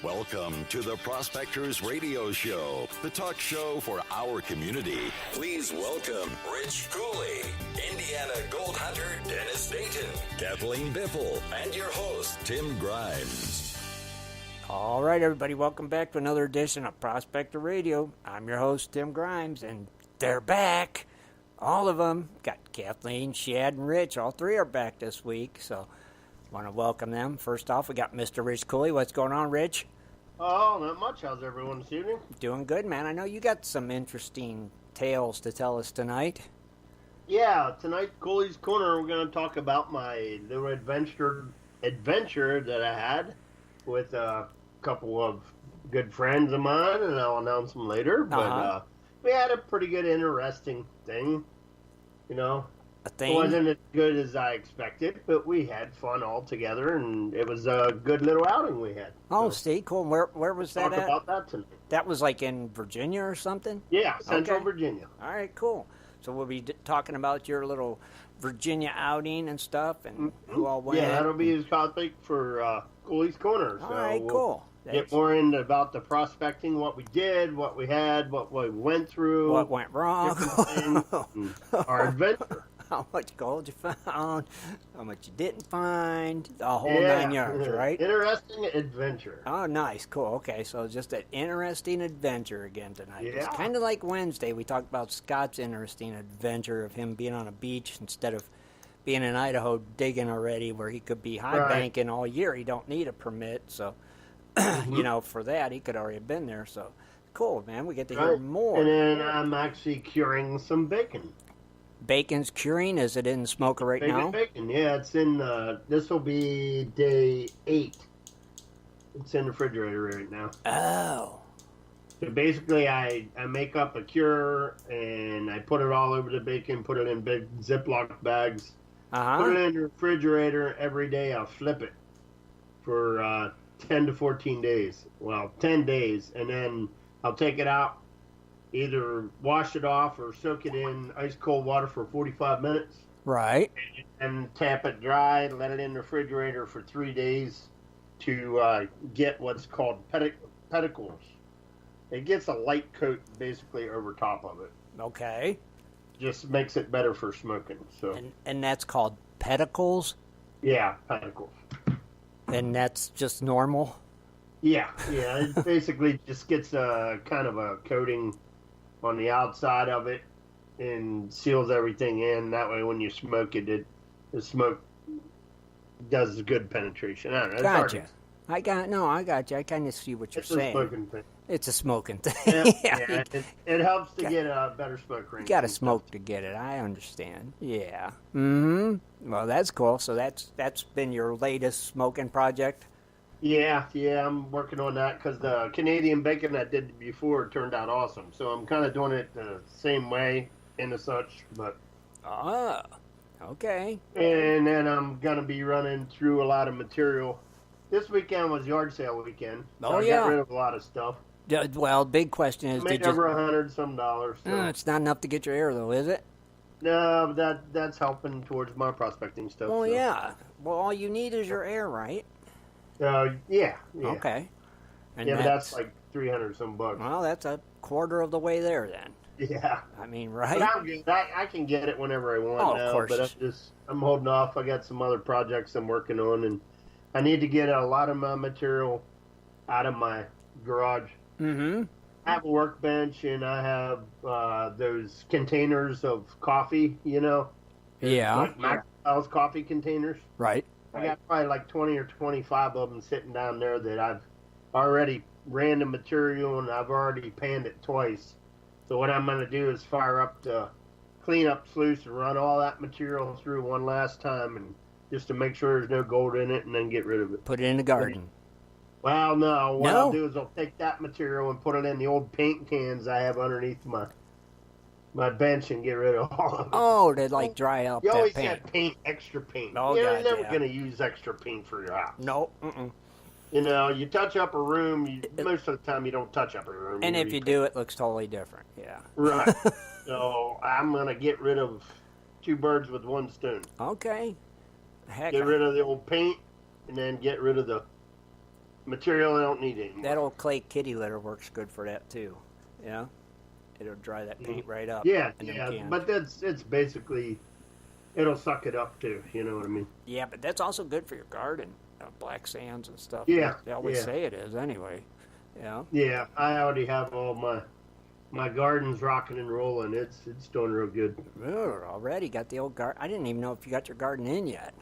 Welcome to the Prospectors Radio Show, the talk show for our community. Please welcome Rich Cooley, Indiana Gold Hunter Dennis Dayton, Kathleen Biffle, and your host, Tim Grimes. All right, everybody, welcome back to another edition of Prospector Radio. I'm your host, Tim Grimes, and they're back. All of them. Got Kathleen, Shad, and Rich. All three are back this week, so want to welcome them. First off, we got Mr. Rich Cooley. What's going on, Rich? Oh, not much. How's everyone this evening? Doing good, man. I know you got some interesting tales to tell us tonight. Yeah, tonight, Cooley's Corner, we're going to talk about my little adventure that I had with a couple of good friends of mine, and I'll announce them later. But we had a pretty good, interesting thing, you know. A thing? It wasn't as good as I expected, but we had fun all together, and it was a good little outing we had. Oh, see, cool. Where was that Talk at? about that tonight. That was like in Virginia or something? Yeah, Central Okay. Virginia. All right, cool. So we'll be talking about your little Virginia outing and stuff, and who all went. Yeah, that'll be his topic for Cooley's Corner. All So right, we'll cool. Get more into about the prospecting, what we did, what we had, what we went through. What went wrong. Different things, our adventure. How much gold you found, how much you didn't find, the whole 9 yards, right? Interesting adventure. Oh, nice, cool. Okay, so just an interesting adventure again tonight. Yeah. It's kind of like Wednesday. We talked about Scott's interesting adventure of him being on a beach instead of being in Idaho digging already, where he could be high banking all year. He don't need a permit, so you know, for that he could already have been there. So cool, man. We get to hear more. And then I'm actually curing some bacon. Bacon's curing? Is it in the smoker right now? Bacon, yeah. It's in, this will be day 8. It's in the refrigerator right now. Oh. So basically, I make up a cure, and I put it all over the bacon, put it in big Ziploc bags, put it in the refrigerator. Every day I'll flip it for 10 to 14 days. Well, 10 days, and then I'll take it out, either wash it off or soak it in ice cold water for 45 minutes. Right. And tap it dry, let it in the refrigerator for 3 days to get what's called pedicles. It gets a light coat basically over top of it. Okay. Just makes it better for smoking. So. And that's called pedicles? Yeah, pedicles. And that's just normal? Yeah. It basically just gets a kind of a coating on the outside of it and seals everything in. That way when you smoke it, the smoke does good penetration. I don't know. Gotcha. I got you. I kind of see what you're saying. It's a smoking thing. It's a smoking thing. Yeah. It helps to get a better smoke range. You got to smoke to get it. I understand. Yeah. Mm-hmm. Well, that's cool. So that's been your latest smoking project? Yeah, I'm working on that because the Canadian bacon I did before turned out awesome. So I'm kind of doing it the same way and such, but... Oh, okay. And then I'm going to be running through a lot of material. This weekend was yard sale weekend. So I got rid of a lot of stuff. Well, big question is... Made over $100 some. So. It's not enough to get your air, though, is it? No, that's helping towards my prospecting stuff. Well, yeah. Well, all you need is your air, right? Yeah. Okay. And but that's like $300 some. Well, that's a quarter of the way there then. Yeah. I mean, right? But I'm good. I can get it whenever I want now. Of course. But I'm holding off. I got some other projects I'm working on, and I need to get a lot of my material out of my garage. Mm-hmm. I have a workbench, and I have those containers of coffee, you know? Yeah. Like Maxwell's coffee containers. Right. I got probably like 20 or 25 of them sitting down there that I've already ran the material, and I've already panned it twice. So what I'm going to do is fire up the cleanup sluice and run all that material through one last time, and just to make sure there's no gold in it, and then get rid of it. Put it in the garden. Well, no. What I'll do is I'll take that material and put it in the old paint cans I have underneath my bench and get rid of all of it. Oh, to like dry up you that always paint. got extra paint. Oh, You're never going to use extra paint for your house. No. Mm-mm. You know, you touch up a room, most of the time you don't touch up a room. And if you do, it looks totally different. Yeah. Right. So I'm going to get rid of 2 birds with 1 stone. Okay. Get rid of the old paint and then get rid of the material I don't need anymore. That old clay kitty litter works good for that too. Yeah, it'll dry that paint right up. Yeah, but it's basically, it'll suck it up too. You know what I mean? Yeah, but that's also good for your garden, black sands and stuff. Yeah, they always say it is anyway. Yeah. Yeah, I already have all my garden's rocking and rolling. It's doing real good. Already got the old garden. I didn't even know if you got your garden in yet.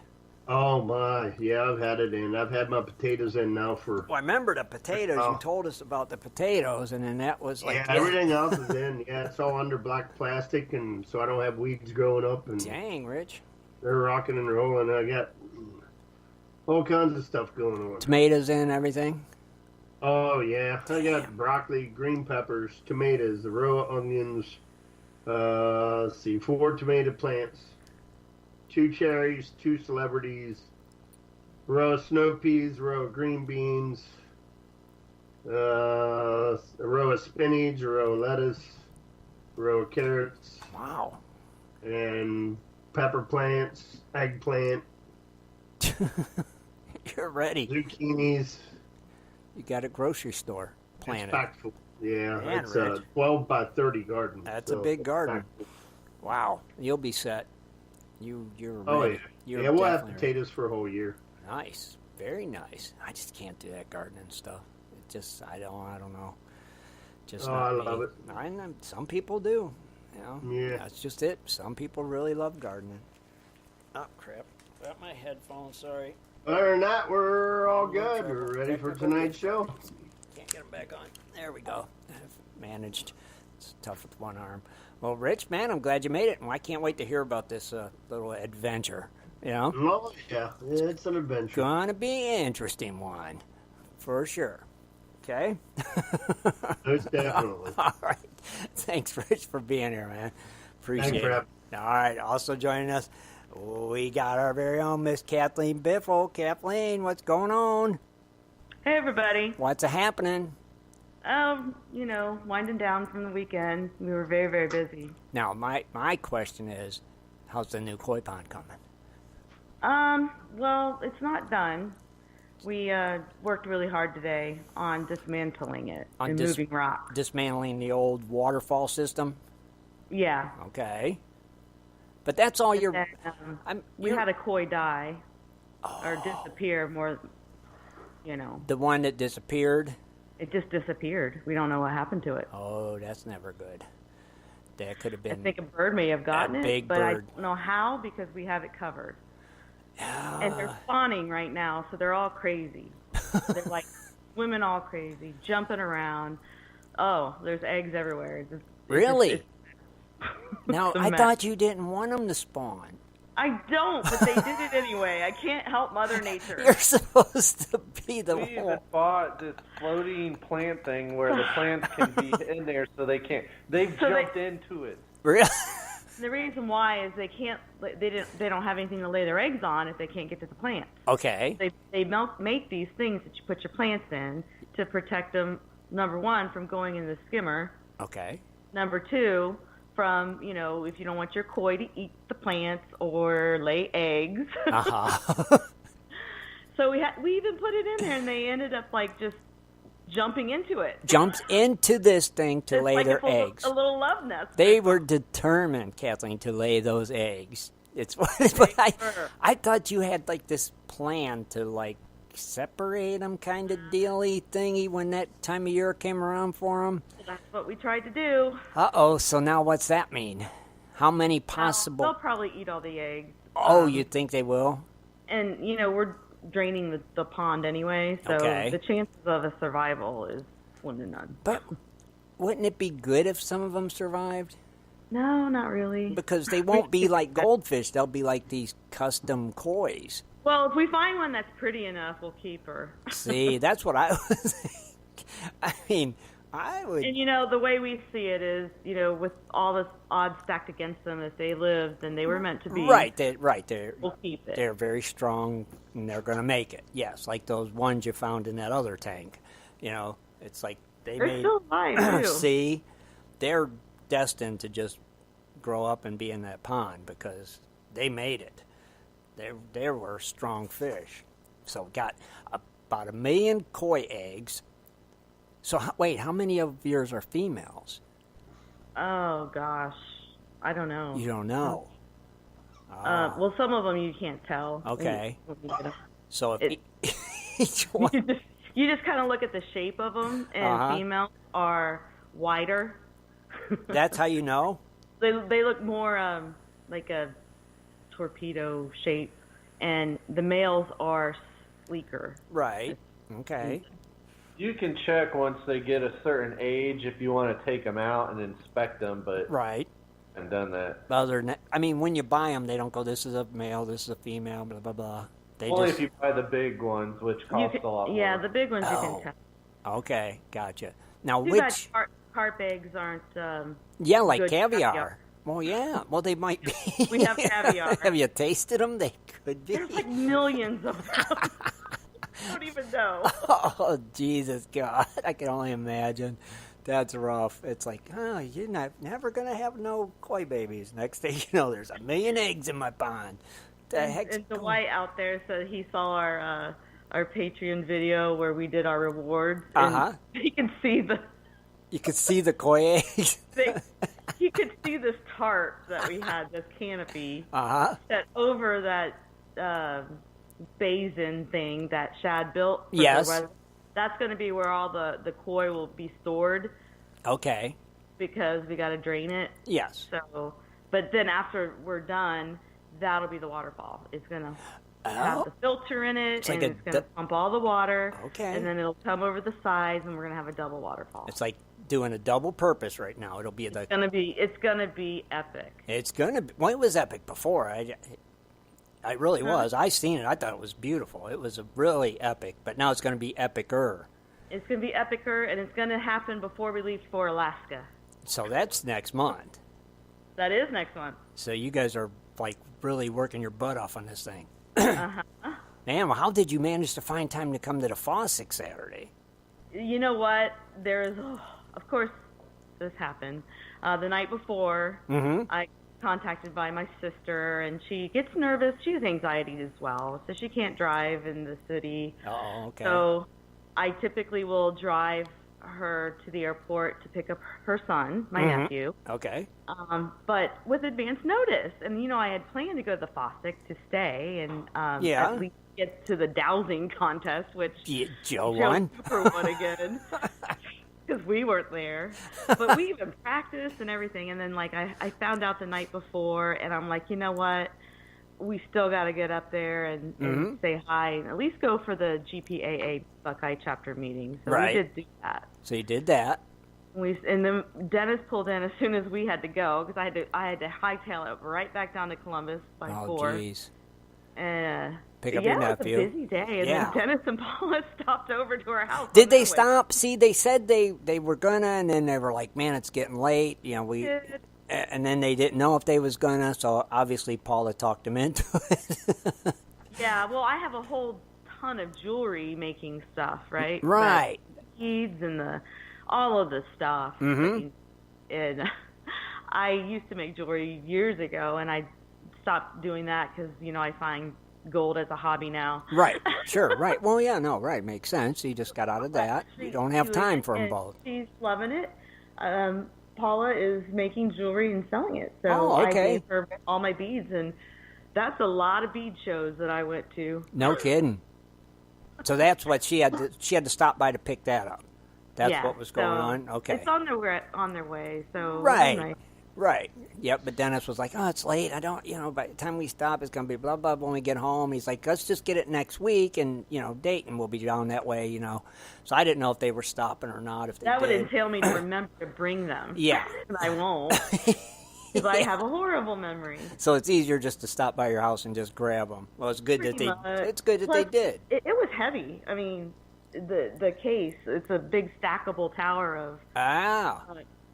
Oh my, yeah, I've had it in. I've had my potatoes in now for. Well, I remember the potatoes. You told us about the potatoes, and then that was like. Yeah, everything else is in. Yeah, it's all under black plastic, and so I don't have weeds growing up. And dang, Rich. They're rocking and rolling. I got all kinds of stuff going on. Tomatoes in everything. Oh yeah, I got broccoli, green peppers, tomatoes, a row of onions. Let's see, 4 tomato plants. 2 cherries, 2 celebrities, a row of snow peas, a row of green beans, a row of spinach, a row of lettuce, a row of carrots. Wow. And pepper plants, eggplant. You're ready. Zucchinis. You got a grocery store planted. It's yeah, Man, it's a 12 by 30 garden. That's a big garden. Wow, you'll be set. You're ready. Oh yeah, You're we'll have ready. potatoes for a whole year. Nice, very nice. I just can't do that gardening stuff. It just I don't know. Just I love it. Some people do. You know, yeah, that's just it. Some people really love gardening. Oh crap! Got my headphones. Sorry. Other than that, we're all good. We're ready for tonight's show. Can't get them back on. There we go. I've managed. It's tough with one arm. Well, Rich, man, I'm glad you made it, and I can't wait to hear about this little adventure. You know? Oh, yeah, it's an adventure. Gonna be an interesting one, for sure. Okay? Most definitely. All right. Thanks, Rich, for being here, man. Appreciate it. All right. Also joining us, we got our very own Miss Kathleen Biffle. Kathleen, what's going on? Hey, everybody. What's happening? Winding down from the weekend. We were very, very busy. Now, my question is, how's the new koi pond coming? Well, it's not done. We worked really hard today on dismantling it and moving rocks. Dismantling the old waterfall system? Yeah. Okay. But that's all you're... we had a koi die or disappear more, The one that disappeared? It just disappeared. We don't know what happened to it. Oh, that's never good. That could have been... I think a bird may have gotten it, big but bird. I don't know how because we have it covered. And they're spawning right now, so they're all crazy. They're like swimming all crazy, jumping around. Oh, there's eggs everywhere. Really? Now, I thought you didn't want them to spawn. I don't, but they did it anyway. I can't help Mother Nature. You're supposed to be the We even bought this floating plant thing where the plants can be in there so they can't. They've jumped into it. Really? The reason why is they can't. They don't have anything to lay their eggs on if they can't get to the plants. Okay. They make these things that you put your plants in to protect them. Number one, from going in the skimmer. Okay. Number two, from if you don't want your koi to eat the plants or lay eggs. Uh-huh. So we even put it in there, and they ended up just jumping into it. Jumped into this thing to lay their eggs. A little love nest. They were determined, Kathleen, to lay those eggs. But I thought you had this plan to separate them kind of dealy thingy when that time of year came around for them. That's what we tried to do. Uh-oh, so now what's that mean? How many possible... They'll probably eat all the eggs. Oh, you think they will? And, we're draining the pond anyway, so the chances of a survival is 1 to none. But wouldn't it be good if some of them survived? No, not really. Because they won't be like goldfish. They'll be like these custom kois. Well, if we find one that's pretty enough, we'll keep her. See, that's what I was thinking. I mean, I would... And, the way we see it is, with all the odds stacked against them, if they lived and they were meant to be... Right. We'll keep it. They're very strong, and they're going to make it. Yes, like those ones you found in that other tank. It's like they're still alive, too. See, they're destined to just grow up and be in that pond because they made it. They were strong fish. So got a about 1 million koi eggs. So, wait, how many of yours are females? Oh, gosh. I don't know. You don't know? Well, some of them you can't tell. Okay. When you get 'em. So, if each one... You just kind of look at the shape of them, and females are wider. That's how you know? They look more like a torpedo shape, and the males are sleeker. Right. Okay. You can check once they get a certain age if you want to take them out and inspect them, but right. I haven't done that. Other than that, I mean, when you buy them, they don't go, this is a male, this is a female, blah, blah, blah. They Only just... if you buy the big ones, which cost a lot more. Yeah, the big ones you can tell. Okay, gotcha. Now, Too which... bad carp eggs aren't yeah, like good caviar. Well, yeah. Well, they might be. We have caviar. Have you tasted them? They could be. There's like millions of them. I don't even know. Oh, Jesus, God. I can only imagine. That's rough. It's like, oh, you're never going to have no koi babies. Next thing you know, there's 1 million eggs in my pond. The heck's and Dwight out there said he saw our Patreon video where we did our rewards. And he can see the... You could see the koi eggs? You could see this tarp that we had, this canopy, that over that basin thing that Shad built. Yes. That's going to be where all the koi will be stored. Okay. Because we got to drain it. Yes. So, but then after we're done, that'll be the waterfall. It's going to have the filter in it, it's going to pump all the water. Okay. And then it'll come over the sides, and we're going to have a double waterfall. It's like doing a double purpose right now. It'll be it's gonna be epic. It's gonna be. Well, it was epic before. I really was. I seen it. I thought it was beautiful. It was a really epic. But now it's gonna be epicer. It's gonna be epicer, and it's gonna happen before we leave for Alaska. So that's next month. That is next month. So you guys are like really working your butt off on this thing. Man, how did you manage to find time to come to the Fossick Saturday? You know what? Of course, this happened. The night before, I contacted by my sister, and she gets nervous. She has anxiety as well, so she can't drive in the city. Oh, okay. So I typically will drive her to the airport to pick up her son, my nephew. Okay. But with advance notice. And, I had planned to go to the Fossick to stay and at least get to the dowsing contest, which Joe won. Cooper won again. Because we weren't there. But we even practiced and everything. And then, I found out the night before, and I'm like, you know what? We still got to get up there and say hi, and at least go for the GPAA Buckeye chapter meeting. So we did do that. So you did that. And then Dennis pulled in as soon as we had to go, because I had to hightail it right back down to Columbus by 4. Oh, jeez. Pick up your nephew. It was a busy day, and then Dennis and Paula stopped over to our house. Did they stop? See, they said they were gonna, and then they were like, "Man, it's getting late." And then they didn't know if they was gonna. So obviously, Paula talked them into it. Yeah, well, I have a whole ton of jewelry making stuff, right? Right. The beads and all of the stuff. And I used to make jewelry years ago, and I stopped doing that because I find gold as a hobby now. Right. Sure. Right. Well, yeah. No. Right. Makes sense. You just got out of that. You don't have time for them both. She's loving it. Paula is making jewelry and selling it. So okay. I gave her all my beads, and that's a lot of bead shows that I went to. No kidding. So that's what she had to stop by to pick that up. That's what was going on. Okay. It's on their way. So right. Right. Yep. But Dennis was like, "Oh, it's late. I don't. By the time we stop, it's gonna be blah blah. When we get home, he's like, let's just get it next week, and Dayton will be down that way. So I didn't know if they were stopping or not. If they that did. would entail me to remember to bring them. Yeah. And I won't. Because I have a horrible memory. So it's easier just to stop by your house and just grab them. Well, it's good Pretty much. It's good that Plus, they did. It was heavy. I mean, the case. It's a big stackable tower of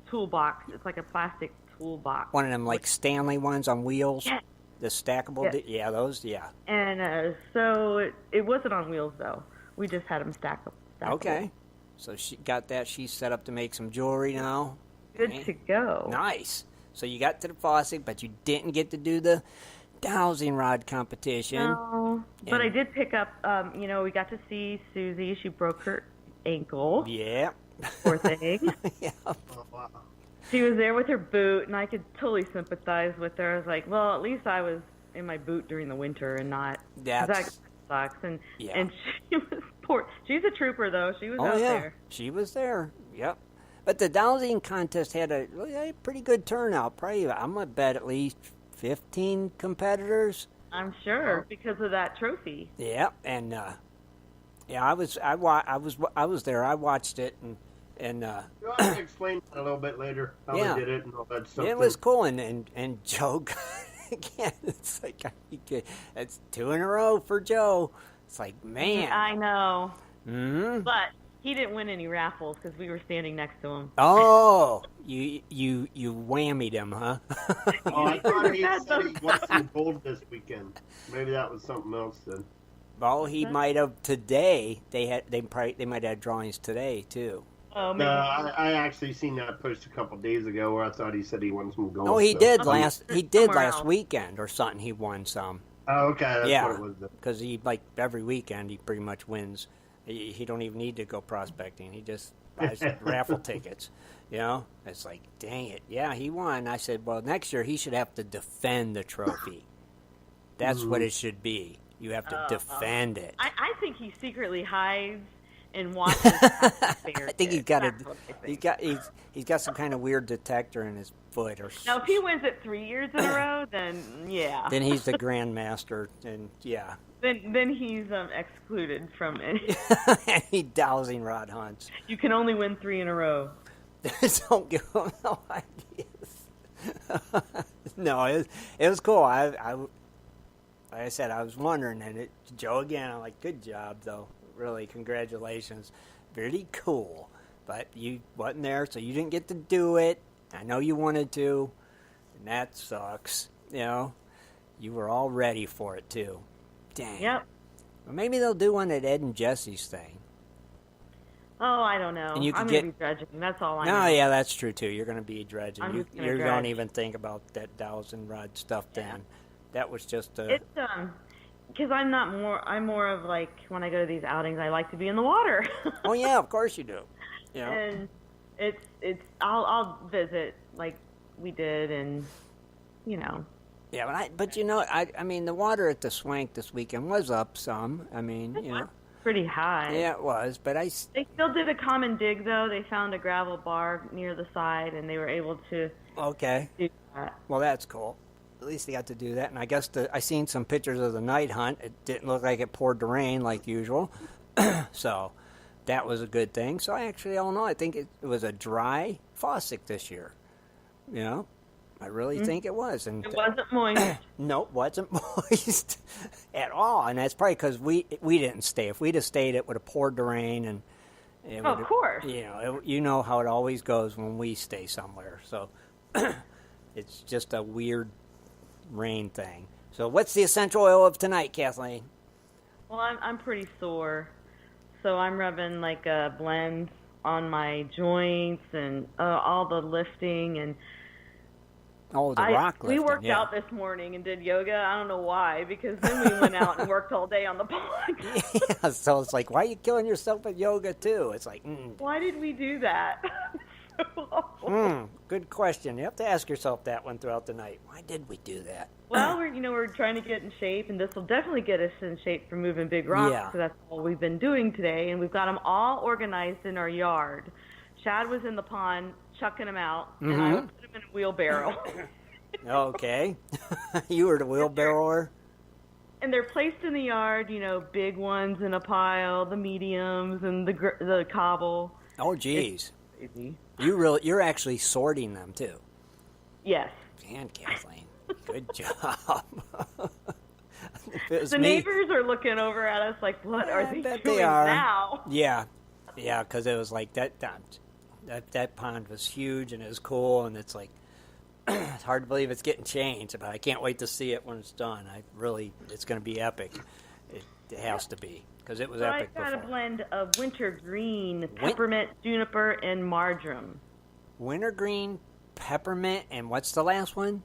toolbox. It's like a plastic toolbox. One of them like Stanley ones on wheels. Yes. The stackable. Yes. Yeah, those. Yeah. And so it wasn't on wheels though. We just had them stackable. Okay. So she got that. She's set up to make some jewelry now. Good to go. Nice. So you got to the Fossick, but you didn't get to do the dowsing rod competition. No, but I did pick up, we got to see Susie. She broke her ankle. Yeah. Poor thing. Yeah. Oh, wow. She was there with her boot, and I could totally sympathize with her. I was like, well, at least I was in my boot during the winter and not. That sucks. And she was poor. She's a trooper, though. She was out there. She was there. Yep. But the dowsing contest had a pretty good turnout. Probably, I'm gonna bet at least 15 competitors. I'm sure because of that trophy. Yeah, and I was there. I watched it, and You want to explain that a little bit later how they did it and all that stuff. It was cool, and Joe got again. It's like it's 2 in a row for Joe. It's like, man, I know, but he didn't win any raffles because we were standing next to him. Oh, you whammied him, huh? Oh, I thought he said he won some gold this weekend. Maybe that was something else then. Well, he might have today. They might have drawings today too. Oh, no, I actually seen that post a couple days ago where I thought he said he won some gold. Oh, he did last weekend or something. He won some. Oh, okay, that's what it was. Because he every weekend he pretty much wins. He don't even need to go prospecting. He just buys raffle tickets. You know, it's like, dang it, yeah, he won. I said, well, next year he should have to defend the trophy. That's what it should be. You have to defend it. I think he secretly hides and watches. I think he's got some kind of weird detector in his foot or. Now, if he wins it 3 years in a row, then yeah. Then he's the grandmaster, and yeah. Then he's excluded from it. He dowsing rod hunts. You can only win 3 in a row. Don't give him no ideas. No, it was cool. Like I said, I was wondering, and Joe again. I'm like, good job, though. Really, congratulations. Very cool. But you wasn't there, so you didn't get to do it. I know you wanted to, and that sucks. You know, you were all ready for it too. Dang. Yep. Well, maybe they'll do one at Ed and Jesse's thing. Oh, I don't know. And you I'm going to be dredging. That's all I know. No, yeah, that's true, too. You're going to be dredging. You dredge. don't even think about that dowsing rod stuff then. That was just a... It's, because I'm more of like, when I go to these outings, I like to be in the water. Oh, yeah, of course you do. Yeah. And I'll visit like we did and, you know. Yeah, but you know, I mean, the water at the Swank this weekend was up some. I mean, you know. Pretty high. Yeah, it was, but they still did a common dig, though. They found a gravel bar near the side, and they were able to do that. Well, that's cool. At least they got to do that. And I guess I seen some pictures of the night hunt. It didn't look like it poured the rain like usual. So that was a good thing. So I don't know. I think it was a dry Fossack this year. You know? I really think it was. And it wasn't moist. No, it wasn't moist at all. And that's probably because we didn't stay. If we'd have stayed, it would have poured the rain. And of course. You know how it always goes when we stay somewhere. So it's just a weird rain thing. So what's the essential oil of tonight, Kathleen? Well, I'm pretty sore. So I'm rubbing like a blend on my joints and all the lifting and... Oh, the rock lifting. We worked out this morning and did yoga. I don't know why, because then we went out and worked all day on the pond. Yeah, so it's like, why are you killing yourself with yoga, too? It's like, Why did we do that? So awful. Good question. You have to ask yourself that one throughout the night. Why did we do that? Well, we're trying to get in shape, and this will definitely get us in shape for moving big rocks, because that's all we've been doing today, and we've got them all organized in our yard. Shad was in the pond chucking them out, and I put them in a wheelbarrow. Okay. You were the wheelbarrower? And they're placed in the yard, big ones in a pile, the mediums, and the cobble. Oh, geez. It's crazy. You're actually sorting them, too. yes. Man, Kathleen, good job. The neighbors are looking over at us like, what are they doing now? Yeah, because it was like that pond was huge and it was cool, and it's like, it's hard to believe it's getting changed, but I can't wait to see it when it's done. It's going to be epic. It has to be, because it was epic before. I got a blend of wintergreen, peppermint, juniper, and marjoram. Wintergreen, peppermint, and what's the last one?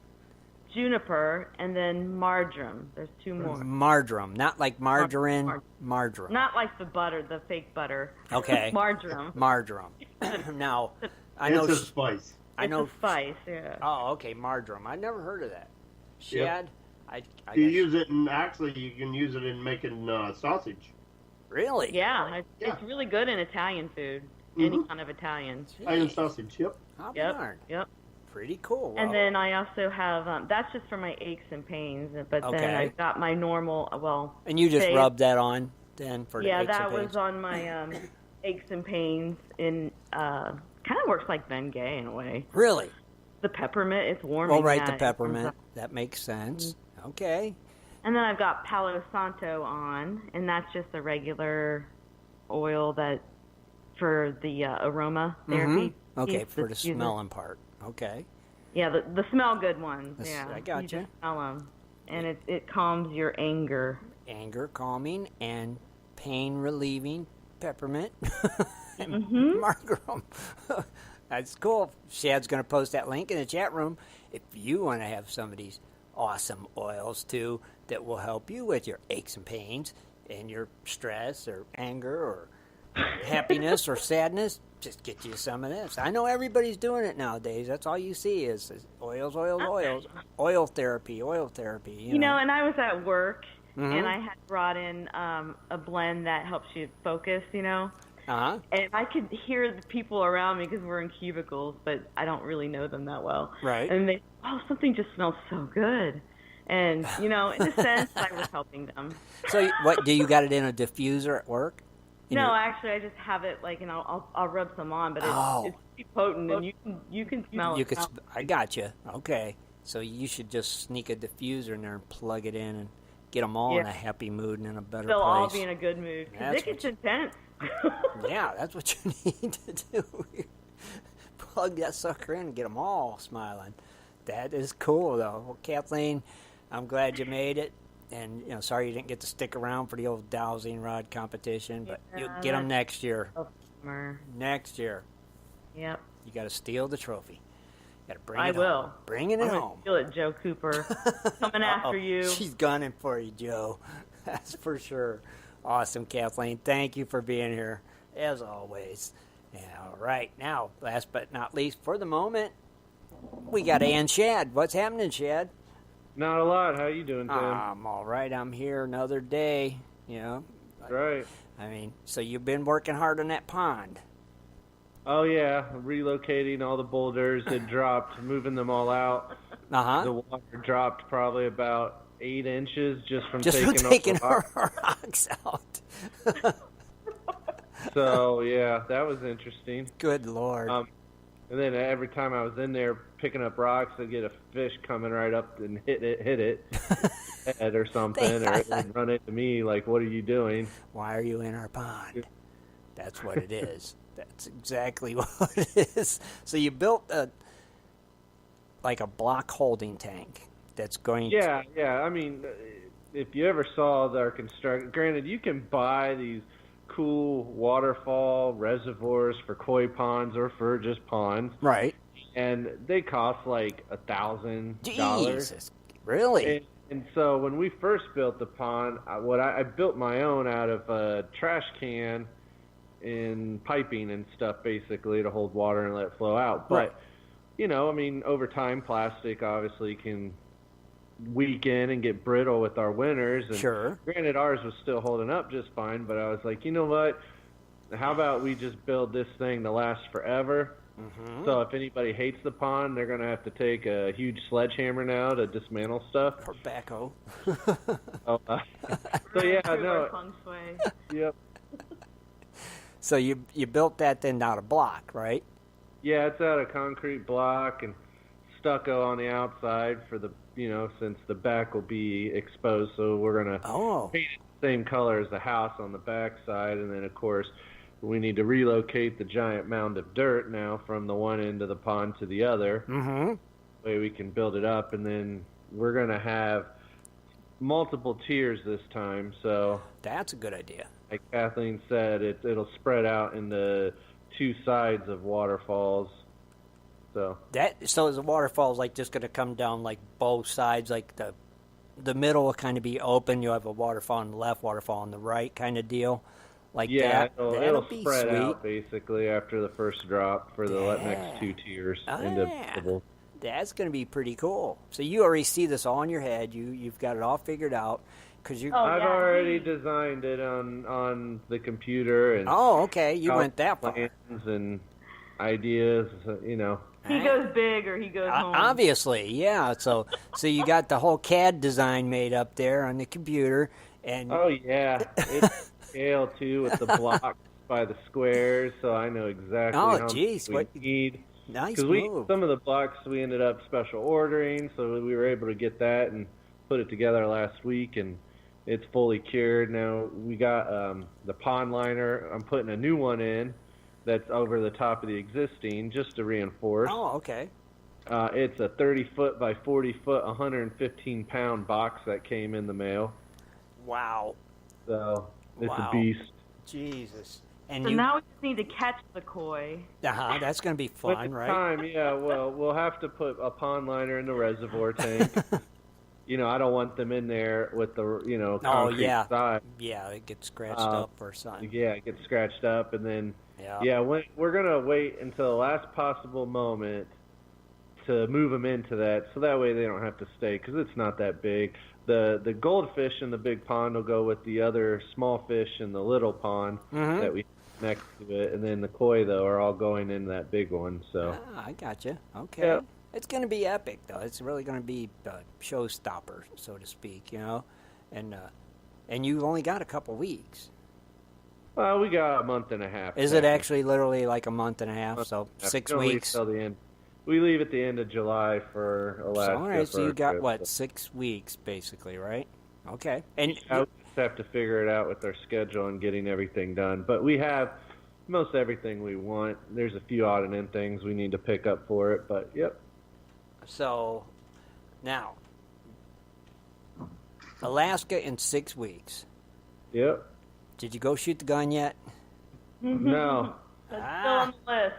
juniper, and then marjoram. There's 2 more. Marjoram, not like margarine. Marjoram. Not like the butter, the fake butter. Okay. Marjoram. Marjoram. Now, I know it's a spice. I know. It's a spice, yeah. Oh, okay, marjoram. I never heard of that. Shad. Yep. I You use it, and actually, you can use it in making sausage. Really? Yeah, it's really good in Italian food. Any kind of Italian. Italian sausage. Yep. How Yep. darn. Yep. Pretty cool. And then I also have that's just for my aches and pains. But then I've got my normal And you just say- rub that on then for the aches that and pains? was on my aches and pains. In kind of works like Bengay in a way. Really? The peppermint, it's warming. Oh, right, the peppermint. That makes sense. Okay. And then I've got Palo Santo on, and that's just a regular oil that for the aroma therapy. Okay, for the smelling part. Okay. Yeah, the smell good ones. Yeah, I got you. Just smell them, and it calms your anger. Anger calming and pain relieving peppermint. Mm-hmm. Marjoram. That's cool. Shad's going to post that link in the chat room if you want to have some of these awesome oils too that will help you with your aches and pains and your stress or anger or happiness or sadness. Just get you some of this. I know everybody's doing it nowadays. That's all you see is oils. Oil therapy. You know, and I was at work, and I had brought in a blend that helps you focus, Uh-huh. And I could hear the people around me because we're in cubicles, but I don't really know them that well. Right. And they, something just smells so good. And, in a sense, I was helping them. So what, do you got it in a diffuser at work? No, actually, I just have it I'll rub some on, but it's pretty potent, and you can smell it. I got you. Okay, so you should just sneak a diffuser in there and plug it in and get them all in a happy mood and in a better They'll place. all be in a good mood because it gets intense. Yeah, that's what you need to do. Plug that sucker in and get them all smiling. That is cool, though. Well, Kathleen, I'm glad you made it. And, sorry you didn't get to stick around for the old dowsing rod competition, but you'll get them next year. Next year. Yep. You got to steal the trophy. You got to bring it home. I will. Bring it home. Steal it, Joe Cooper. Coming after you. She's gunning for you, Joe. That's for sure. Awesome, Kathleen. Thank you for being here, as always. All right. Now, last but not least, for the moment, we got Ann Shad. What's happening, Shad? Not a lot. How you doing, Tim? I'm all right. I'm here another day. Right. I mean, so you've been working hard on that pond. Oh, yeah. Relocating all the boulders. It dropped, moving them all out. Uh-huh. The water dropped probably about 8 inches just from taking our rocks out. So, yeah, that was interesting. Good Lord. And then every time I was in there picking up rocks, I'd get a fish coming right up and hit it head or something, or it'd run into me like, what are you doing? Why are you in our pond? That's what it is. That's exactly what it is. So you built a block holding tank that's going Yeah. I mean, if you ever saw their construction, granted, you can buy these cool waterfall reservoirs for koi ponds or for just ponds. Right. And they cost like $1,000. Jesus. Really? And so when we first built the pond, I built my own out of a trash can and piping and stuff, basically, to hold water and let it flow out. But, over time, plastic obviously can weaken and get brittle with our winters. And sure. Granted, ours was still holding up just fine, but I was like, you know what? How about we just build this thing to last forever? Mm-hmm. So if anybody hates the pond, they're going to have to take a huge sledgehammer now to dismantle stuff. Or backhoe. So yeah, no. Yep. So you built that then out of block, right? Yeah, it's out of concrete block and stucco on the outside for the, since the back will be exposed. So we're going to paint it the same color as the house on the back side. And then, of course, we need to relocate the giant mound of dirt now from the one end of the pond to the other. Mm-hmm. Way we can build it up. And then we're going to have multiple tiers this time. So that's a good idea. Like Kathleen said, it'll spread out into 2 sides of waterfalls. So is the waterfalls just going to come down like both sides, like the middle will kind of be open. You'll have a waterfall on the left, waterfall on the right, kind of deal, like that. It'll be spread sweet. out basically after the first drop for the next 2 tiers into double. That's going to be pretty cool. So you already see this all in your head. You've got it all figured out. I've already designed it on the computer. And okay. You went that far. Plans and ideas, He goes big or he goes home. Obviously, yeah. So you got the whole CAD design made up there on the computer. And it's scale too with the blocks by the squares, so I know exactly how much we need. Nice Because some of the blocks we ended up special ordering, so we were able to get that and put it together last week, and it's fully cured. Now we got the pond liner. I'm putting a new one in that's over the top of the existing just to reinforce. Oh, okay. It's a 30-foot by 40-foot, 115-pound box that came in the mail. Wow. So it's a beast. Jesus. And now we just need to catch the koi. That's going to be fun, right? Time, yeah. Well, we'll have to put a pond liner in the reservoir tank. I don't want them in there with the, concrete side. Yeah, it gets scratched up or something. Yeah, it gets scratched up, and then, we're going to wait until the last possible moment to move them into that, so that way they don't have to stay, because it's not that big. The goldfish in the big pond will go with the other small fish in the little pond that we next to it, and then the koi, though, are all going in that big one. So I gotcha. Okay. Yeah. It's going to be epic, though. It's really going to be a showstopper, so to speak, And you've only got a couple weeks. Well, we got a month and a half. Is it actually literally like a month and a half? So 6 weeks? Till the end. We leave at the end of July for Alaska. All right, so you got, 6 weeks, basically, right? Okay. And we just have to figure it out with our schedule and getting everything done. But we have most everything we want. There's a few odd and end things we need to pick up for it, but yep. So, now, Alaska in 6 weeks. Yep. Did you go shoot the gun yet? No. That's still on the list.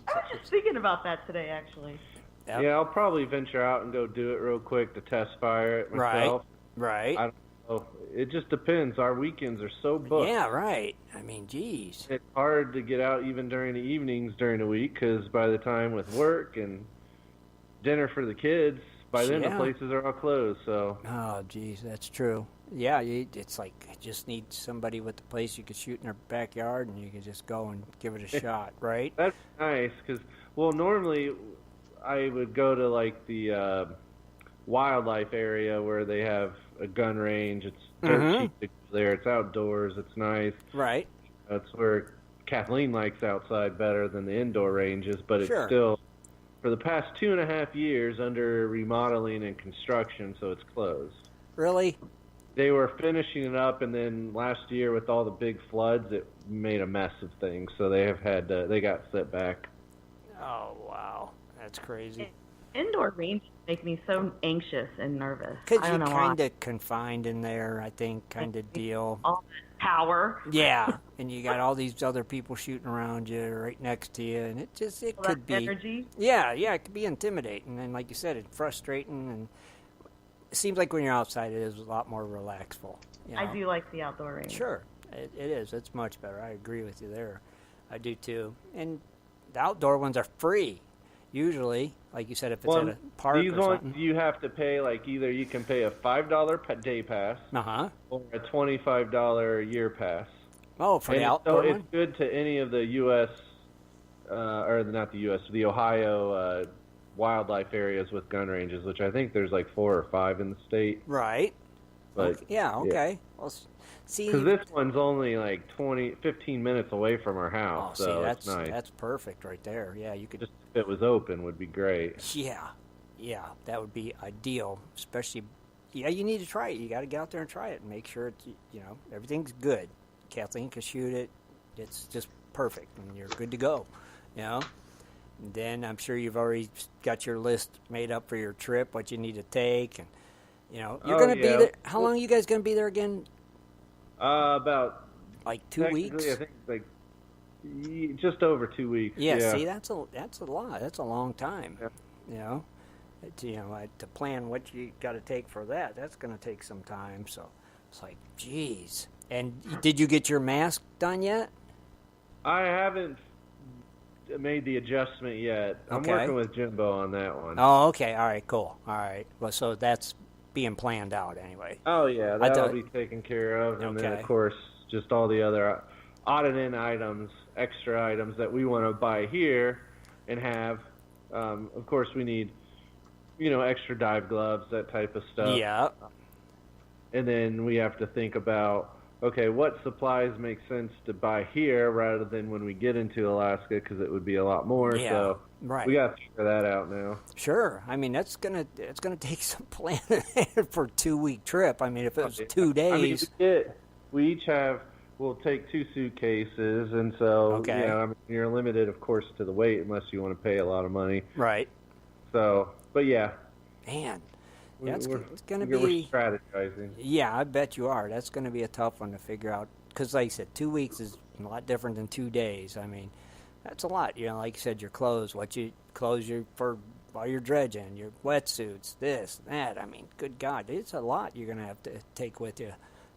I was just thinking about that today, actually. Yep. Yeah, I'll probably venture out and go do it real quick to test fire it myself. Right. I don't know. It just depends. Our weekends are so booked. Yeah, right. I mean, geez. It's hard to get out even during the evenings during the week because by the time with work and dinner for the kids, by then the places are all closed. So. Oh, geez, that's true. Yeah, it's like you just need somebody with the place you could shoot in their backyard, and you can just go and give it a shot, right? That's nice because, normally I would go to like the wildlife area where they have a gun range. It's dirt cheap to go there. It's outdoors. It's nice. Right. That's where Kathleen likes outside better than the indoor ranges, but it's still, for the past 2.5 years, under remodeling and construction, so it's closed. Really? They were finishing it up, and then last year with all the big floods, it made a mess of things. So they got set back. Oh wow, that's crazy. Indoor ranges make me so anxious and nervous. Because you're kind of confined in there, I think, kind of deal. All that power. Yeah, and you got all these other people shooting around you, right next to you, and it could be energy. Yeah, it could be intimidating, and like you said, it's frustrating and. It seems like when you're outside, it is a lot more relaxful. I do like the outdoor range. Sure, it is. It's much better. I agree with you there. I do too. And the outdoor ones are free, usually. Like you said, if it's at a park these or something. You have to pay, like, either you can pay a $5 day pass or a $25 year pass. Oh, for the outdoor so one? It's good to any of the U.S., or not the U.S., the Ohio wildlife areas with gun ranges, which I think there's like 4 or 5 in the state. Right. But, okay. Well, see, because this one's only like 15 minutes away from our house, so that's it's nice. That's perfect right there. Yeah, you could just if it was open would be great. Yeah, that would be ideal. Especially, you need to try it. You got to get out there and try it and make sure it's everything's good. Kathleen can shoot it. It's just perfect, and you're good to go. And then I'm sure you've already got your list made up for your trip, what you need to take, and you're going to be there. How long are you guys going to be there again? About like 2 weeks. I think like just over 2 weeks. Yeah. See, that's a lot. That's a long time. Yeah. to plan what you got to take for that. That's going to take some time. So it's like, geez. And did you get your mask done yet? I haven't made the adjustment yet. I'm working with Jimbo on that one. Oh, okay. All right, cool. All right. Well, so that's being planned out anyway. Oh, yeah. That'll be taken care of. And then, of course, just all the other odd-and-end items, extra items that we want to buy here and have. Of course, we need, extra dive gloves, that type of stuff. Yeah. And then we have to think about, okay, what supplies make sense to buy here rather than when we get into Alaska, because it would be a lot more. Yeah, so right. We got to figure that out now. Sure. I mean, it's gonna take some planning for a 2-week trip. I mean, if it was 2 days. We'll take 2 suitcases, and so you're limited, of course, to the weight unless you want to pay a lot of money. Right. So, but yeah. Man. It's going to we're be strategizing. Yeah, I bet you are. That's going to be a tough one to figure out because, like I said, 2 weeks is a lot different than 2 days. I mean, that's a lot. Like you said, your clothes, for while you're dredging, your wetsuits, this, that. I mean, good God, it's a lot you're going to have to take with you.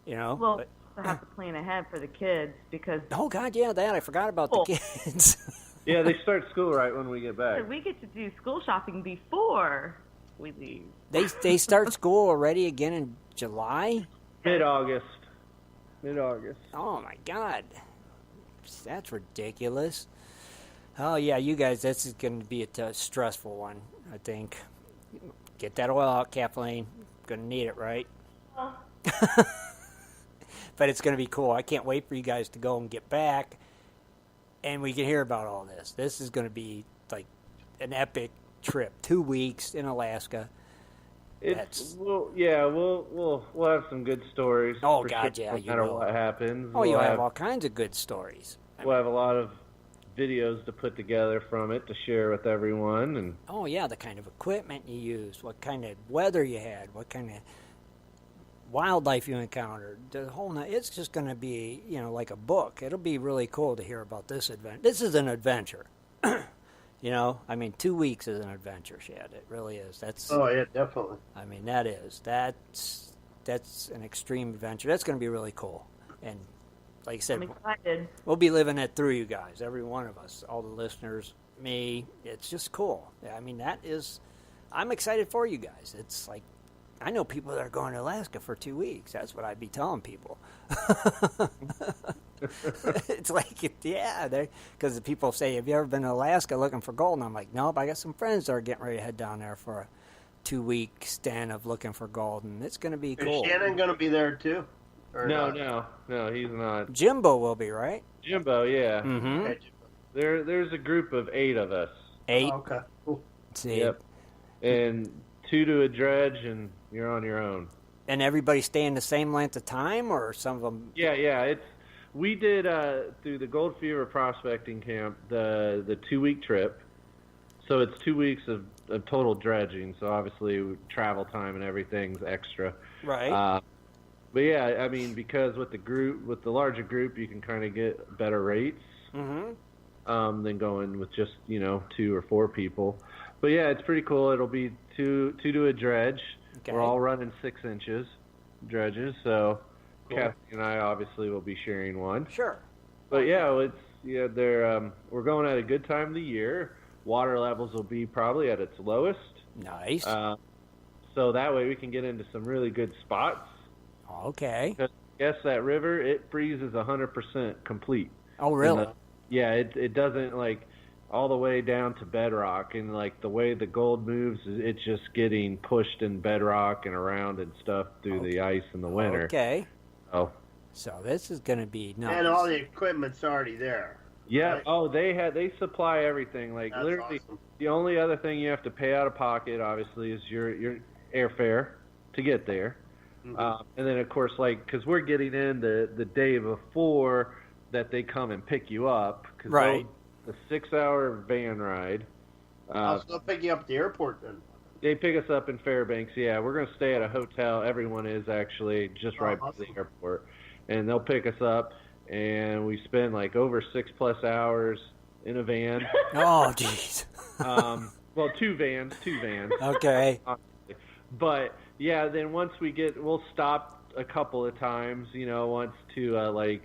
Well, I have to plan ahead for the kids because. Oh God, yeah, that I forgot about the kids. Yeah, they start school right when we get back. So we get to do school shopping before we leave. They start school already again in July? Mid-August. Oh, my God. That's ridiculous. Oh, yeah, you guys, this is going to be a stressful one, I think. Get that oil out, Kathleen. Going to need it, right? But it's going to be cool. I can't wait for you guys to go and get back, and we can hear about all this. This is going to be like an epic trip. 2 weeks in Alaska. We'll have some good stories. Oh God, yeah, no matter what happens. Oh, you'll have all kinds of good stories. We'll have a lot of videos to put together from it to share with everyone, and oh yeah, the kind of equipment you used, what kind of weather you had, what kind of wildlife you encountered. The whole it's just going to be like a book. It'll be really cool to hear about this adventure. This is an adventure. I mean, 2 weeks is an adventure, Shad. It really is. Oh, yeah, definitely. I mean, that's an extreme adventure. That's going to be really cool. And like I said, I'm excited. We'll be living it through, you guys, every one of us, all the listeners, me. It's just cool. I mean, I'm excited for you guys. It's like, I know people that are going to Alaska for 2 weeks. That's what I'd be telling people. It's like, yeah, because the people say, have you ever been to Alaska looking for gold? And I'm like, nope, I got some friends that are getting ready to head down there for a 2-week stand of looking for gold, and it's going to be cool. Is Shannon going to be there too? No, he's not. Jimbo will be, right? Jimbo, yeah. Mm-hmm. There's a group of 8 of us. 8? Oh, okay, cool. See. Yep. And 2 to a dredge, and you're on your own. And everybody staying the same length of time, or some of them? Yeah. We did through the Gold Fever prospecting camp the 2-week trip, so it's 2 weeks of total dredging. So obviously travel time and everything's extra. Right. But yeah, I mean, because with the larger group, you can kind of get better rates than going with just 2 or 4 people. But yeah, it's pretty cool. It'll be two to a dredge. Okay. We're all running 6 inches dredges, so cool. Kathleen and I obviously will be sharing one. Sure. But we're going at a good time of the year. Water levels will be probably at its lowest. Nice. So that way we can get into some really good spots. Okay. Because yes, that river, it freezes 100% complete. Oh, really? It doesn't all the way down to bedrock, and the way the gold moves, it's just getting pushed in bedrock and around and stuff through the ice in the winter. Okay. Oh. So this is going to be nice. And all the equipment's already there. Yeah. Right? Oh, they supply everything. That's literally awesome. The only other thing you have to pay out of pocket, obviously, is your airfare to get there. Mm-hmm. And then, of course, because we're getting in the day before that they come and pick you up. Right. The 6-hour van ride. So they'll pick you up at the airport then? They pick us up in Fairbanks, yeah. We're going to stay at a hotel. Everyone is actually just right by the airport. And they'll pick us up, and we spend over 6+ hours in a van. Oh, jeez. Well, two vans. Okay. But yeah, then once we'll stop a couple of times, once to like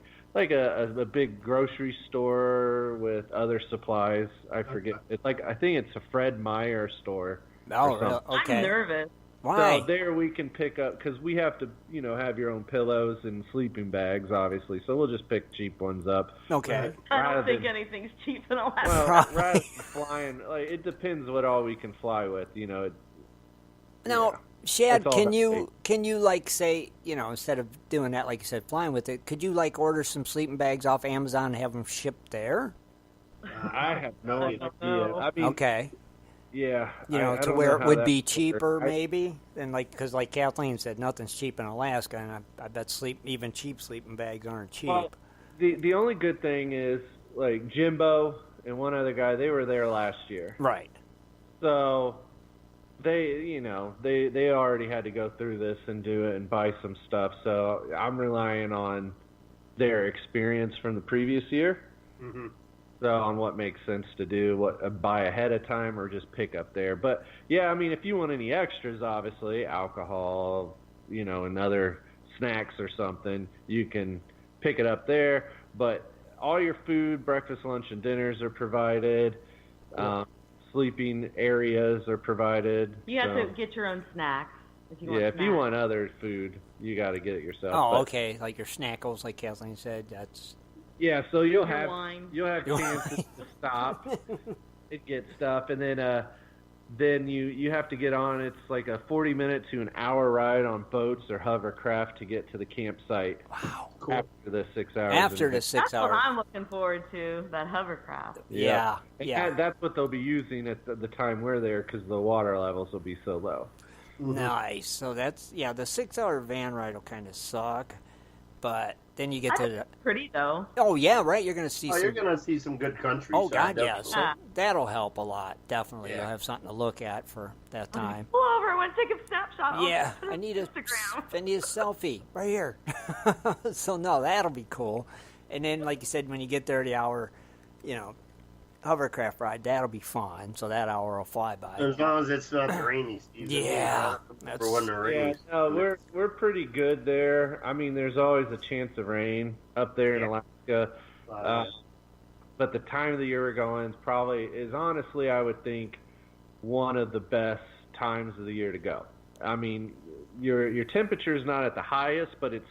a big grocery store with other supplies. I forget. It's I think it's a Fred Meyer store. Oh, okay. I'm nervous. Why? So there we can pick up, because we have to, have your own pillows and sleeping bags, obviously. So we'll just pick cheap ones up. Okay. I don't think anything's cheap in Alaska. Well, rather than flying, it depends what all we can fly with, Now, Shad, can you say, instead of doing that, like you said, flying with it, could you order some sleeping bags off Amazon and have them shipped there? I have no idea. I mean, okay. Yeah. To where it would be cheaper, maybe? And because like Kathleen said, nothing's cheap in Alaska, and I bet even cheap sleeping bags aren't cheap. Well, the only good thing is, Jimbo and one other guy, they were there last year. Right. So they already had to go through this and do it and buy some stuff. So I'm relying on their experience from the previous year. Mm-hmm. So on what makes sense to do, buy ahead of time or just pick up there. But yeah, I mean, if you want any extras, obviously alcohol, and other snacks or something, you can pick it up there. But all your food, breakfast, lunch, and dinners are provided. Sleeping areas are provided. You have to get your own snacks. If you want if you want other food, you got to get it yourself. Oh, okay, like your snackles, like Kathleen said. That's. Yeah, so you'll have Your chances to stop and get stuff, and then you have to get on. It's like a 40-minute to an hour ride on boats or hovercraft to get to the campsite. Wow, cool. After the 6 hours. After the 6 hours. That's what I'm looking forward to, that hovercraft. Yeah. That's what they'll be using at the time we're there, because the water levels will be so low. Nice. So that's the 6-hour van ride will kind of suck, but then you get to the pretty though. Oh yeah, right. You're going to see. You're going to see some good country. Oh God, yeah. So that'll help a lot. Definitely, you'll have something to look at for that time. Pull over. I want to take a snapshot. Yeah, I need a selfie right here. So no, that'll be cool. And then, like you said, when you get there, the hour, hovercraft ride, that'll be fun. So that hour will fly by. As long as it's not the rainy season. Yeah. For when the rain. No, we're pretty good there. I mean, there's always a chance of rain up there in Alaska. But the time of the year we're going is honestly, I would think, one of the best times of the year to go. I mean, your temperature is not at the highest, but it's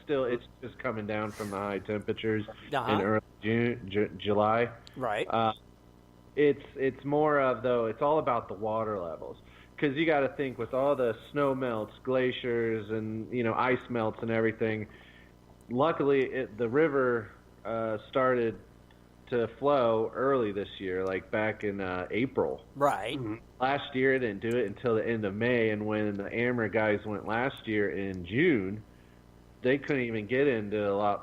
just coming down from the high temperatures in early July. Right. It's more of, though, it's all about the water levels, because you got to think, with all the snow melts, glaciers, and ice melts and everything. Luckily, the river started to flow early this year, like back in April. Right. Mm-hmm. Last year, it didn't do it until the end of May, and when the Amber guys went last year in June, they couldn't even get into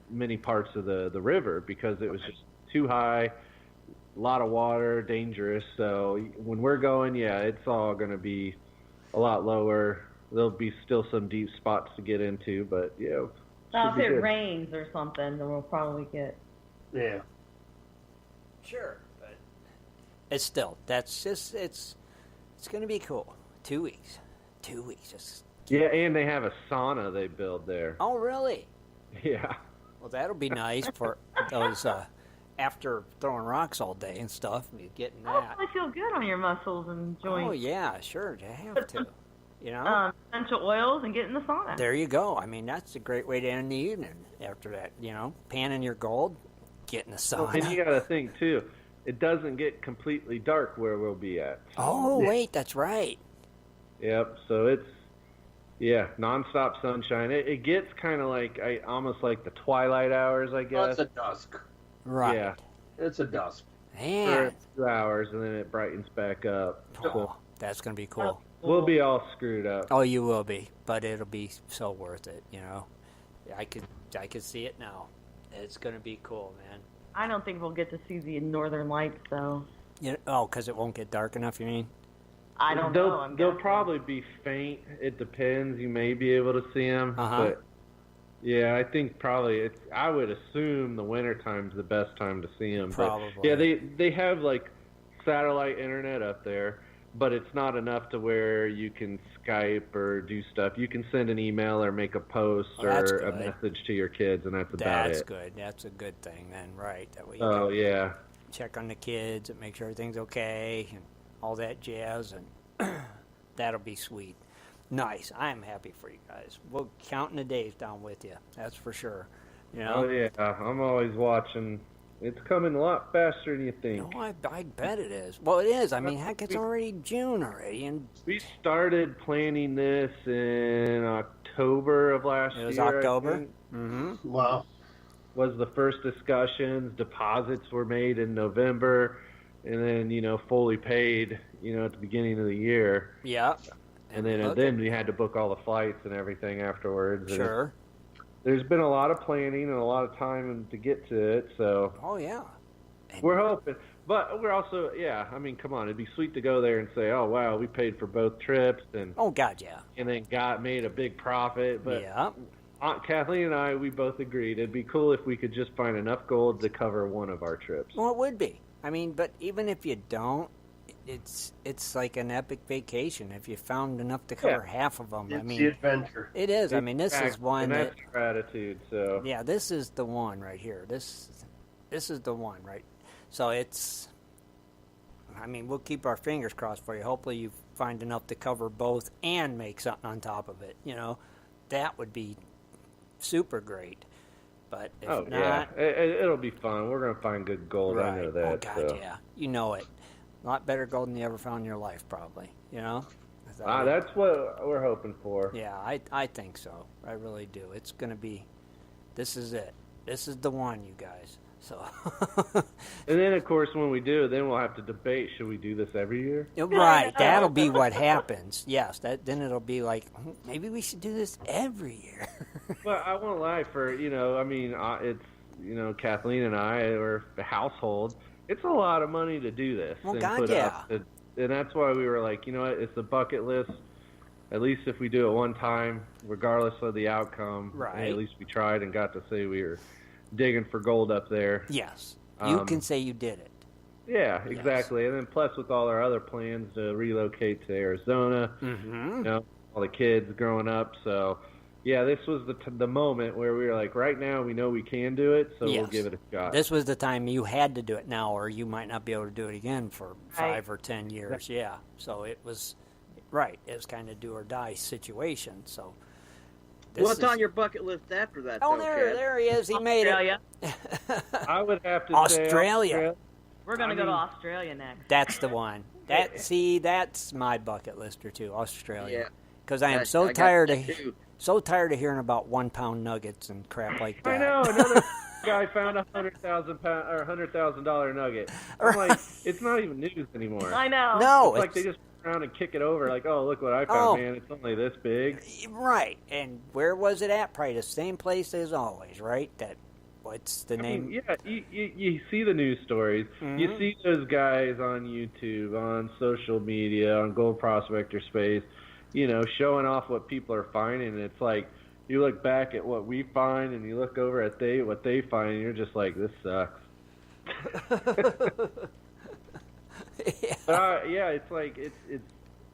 many parts of the river because it was just too high. A lot of water, dangerous. So when we're going, it's all going to be a lot lower. There'll be still some deep spots to get into, but if it rains or something, then we'll probably get. Yeah. Sure, but it's still it's going to be cool. 2 weeks. 2 weeks. And they have a sauna they build there. Oh, really? Yeah. Well, that'll be nice for those. After throwing rocks all day and stuff, getting that. That'll probably feel good on your muscles and joints. Oh, yeah, sure, you have to. Essential oils and get in the sauna. There you go. I mean, that's a great way to end the evening after that, panning your gold, get in the sauna. Well, and you got to think, too, it doesn't get completely dark where we'll be at. Oh, wait, that's right. Yep, so it's, nonstop sunshine. It gets kind of almost like the twilight hours, I guess. It's a dusk. Right. Yeah. It's a dusk. Man. For a few hours, and then it brightens back up. Oh, that's going to be cool. We'll be all screwed up. Oh, you will be, but it'll be so worth it, I could see it now. It's going to be cool, man. I don't think we'll get to see the northern lights, though. Because it won't get dark enough, you mean? I don't know. They'll probably be faint. It depends. You may be able to see them, but yeah, I think probably I would assume the winter time's the best time to see them. Probably. But, they have satellite internet up there, but it's not enough to where you can Skype or do stuff. You can send an email or make a post or a message to your kids, and that's about it. That's good. That's a good thing then, right? That way you can check on the kids and make sure everything's okay and all that jazz, and that'll be sweet. Nice. I'm happy for you guys. We'll counting the days down with you. That's for sure. You know? Oh, yeah. I'm always watching. It's coming a lot faster than you think. Oh, I bet it is. Well, it is. I mean, heck, it's already June already. And we started planning this in October of last year. It was October? Mm-hmm. Wow. Was the first discussions. Deposits were made in November, and then, fully paid, at the beginning of the year. Yeah. And then we had to book all the flights and everything afterwards. Sure. There's been a lot of planning and a lot of time to get to it, so. Oh, yeah. We're hoping. But we're also, I mean, come on. It'd be sweet to go there and say, oh, wow, we paid for both trips. Oh, God, yeah. And then made a big profit. But yeah. Kathleen and I, we both agreed it'd be cool if we could just find enough gold to cover one of our trips. Well, it would be. I mean, but even if you don't, it's like an epic vacation. If you found enough to cover half of them, it's the adventure. It is. I mean, this is one and that's gratitude. So yeah, this is the one right here. This is the one, right? So it's. I mean, we'll keep our fingers crossed for you. Hopefully, you find enough to cover both and make something on top of it. That would be super great. But if not, it'll be fun. We're gonna find good gold. Right. I know that. Oh God, yeah, you know it. A lot better gold than you ever found in your life, probably. That's what we're hoping for. Yeah, I think so. I really do. It's going to be, this is it. This is the one, you guys. So. And then, of course, when we do, then we'll have to debate, should we do this every year? Right. That'll be what happens. Yes. Then it'll be like, maybe we should do this every year. Well, I won't lie for, it's, Kathleen and I, or the household, it's a lot of money to do this. Well, and God, put yeah. up. And that's why we were like, it's a bucket list. At least if we do it one time, regardless of the outcome, right. At least we tried and got to say we were digging for gold up there. Yes. You can say you did it. Yeah, exactly. Yes. And then plus with all our other plans to relocate to Arizona, all the kids growing up. So, yeah, this was the moment where we were like, right now we know we can do it, so we'll give it a shot. This was the time you had to do it now, or you might not be able to do it again for 5 or 10 years. Yeah, so it was, right, it was kind of do or die situation. So what's on your bucket list after that? Oh, there he is. He made it. I would have to Australia. say Australia. We're going to go to Australia next. That's the one. That's my bucket lister too, Australia. Yeah. Because I am so tired of hearing about 1 pound nuggets and crap like that. I know, another guy found $100,000 nugget. I'm like, it's not even news anymore. I know. No, it's like they just turn around and kick it over. Like, oh, look what I found, man! It's only this big. Right, and where was it at? Probably the same place as always, right? What's the name? Mean, yeah, you see the news stories. Mm-hmm. You see those guys on YouTube, on social media, on Gold Prospector Space, showing off what people are finding. And it's like, you look back at what we find and you look over at what they find, and you're just like, this sucks. It's like,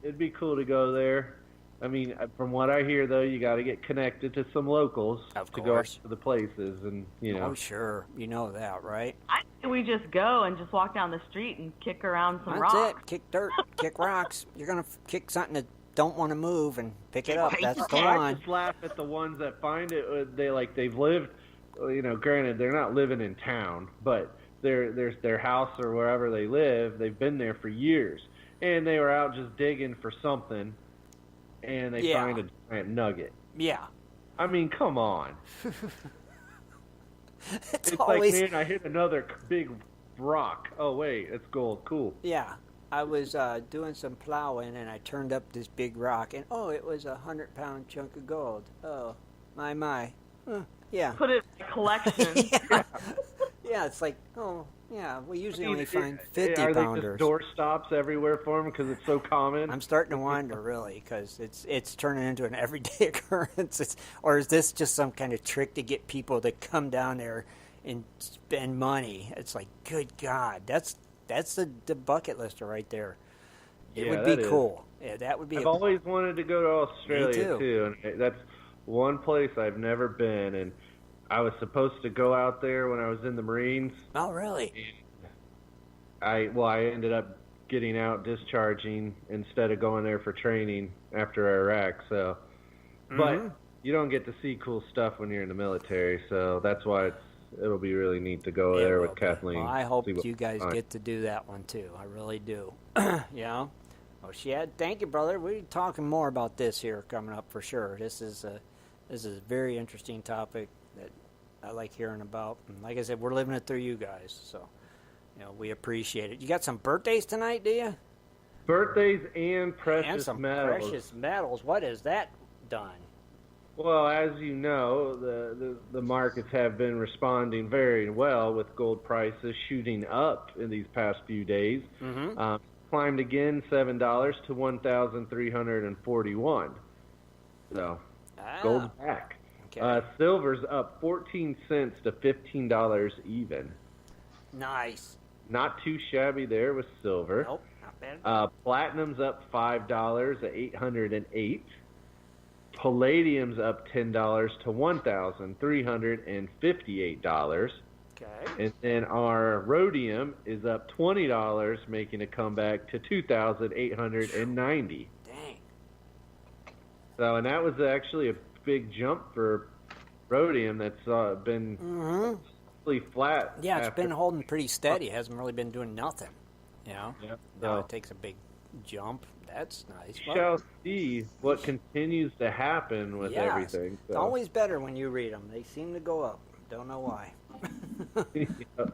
it'd be cool to go there. I mean, from what I hear, though, you got to get connected to some locals to go to the places, and Oh, sure, you know that, right? I think we just go and just walk down the street and kick around some rocks. That's it. Kick dirt, kick rocks. You're gonna kick something that don't want to move and pick it up. That's the one. I just laugh at the ones that find it. They've lived. Granted, they're not living in town, but there's their house or wherever they live. They've been there for years, and they were out just digging for something. And they find a giant nugget. Yeah. I mean, come on. it's always... like, man, I hit another big rock. Oh, wait, it's gold. Cool. Yeah. I was doing some plowing, and I turned up this big rock, and, it was a 100-pound chunk of gold. Oh, my. Yeah. Put it in a collection. Yeah, it's like, we usually only find 50-pounders. Are they just door stops everywhere for them because it's so common? I'm starting to wonder, really, because it's turning into an everyday occurrence. Or is this just some kind of trick to get people to come down there and spend money? It's like, good God, that's the bucket lister right there. It would be cool. Yeah, that would be. I've always wanted to go to Australia too, and that's one place I've never been. And I was supposed to go out there when I was in the Marines. Oh, really? I ended up getting out discharging instead of going there for training after Iraq. So, but you don't get to see cool stuff when you're in the military. So that's why it'll be really neat to go there with Kathleen. Well, I hope you guys get to do that one too. I really do. Yeah. Well, Shad, thank you, brother. We'll be talking more about this here coming up for sure. This is a very interesting topic that I like hearing about. And like I said, we're living it through you guys, so we appreciate it. You got some birthdays tonight, do you? Birthdays and precious some metals. Precious metals. What has that done? Well, as you know, the markets have been responding very well with gold prices shooting up in these past few days. Climbed again $7 to $1,341. So gold's back. Okay. Silver's up 14 cents to $15 even. Nice. Not too shabby there with silver. Nope, not bad. Platinum's up $5 at $808. Palladium's up $10 to $1,358. Okay. And then our rhodium is up $20, making a comeback to $2,890. Dang. So, and that was actually a big jump for rhodium. That's been really flat. Yeah, it's been holding pretty steady. It hasn't really been doing nothing. Yep. Now it takes a big jump. That's nice. We shall see what continues to happen with everything. So. It's always better when you read them. They seem to go up. Don't know why.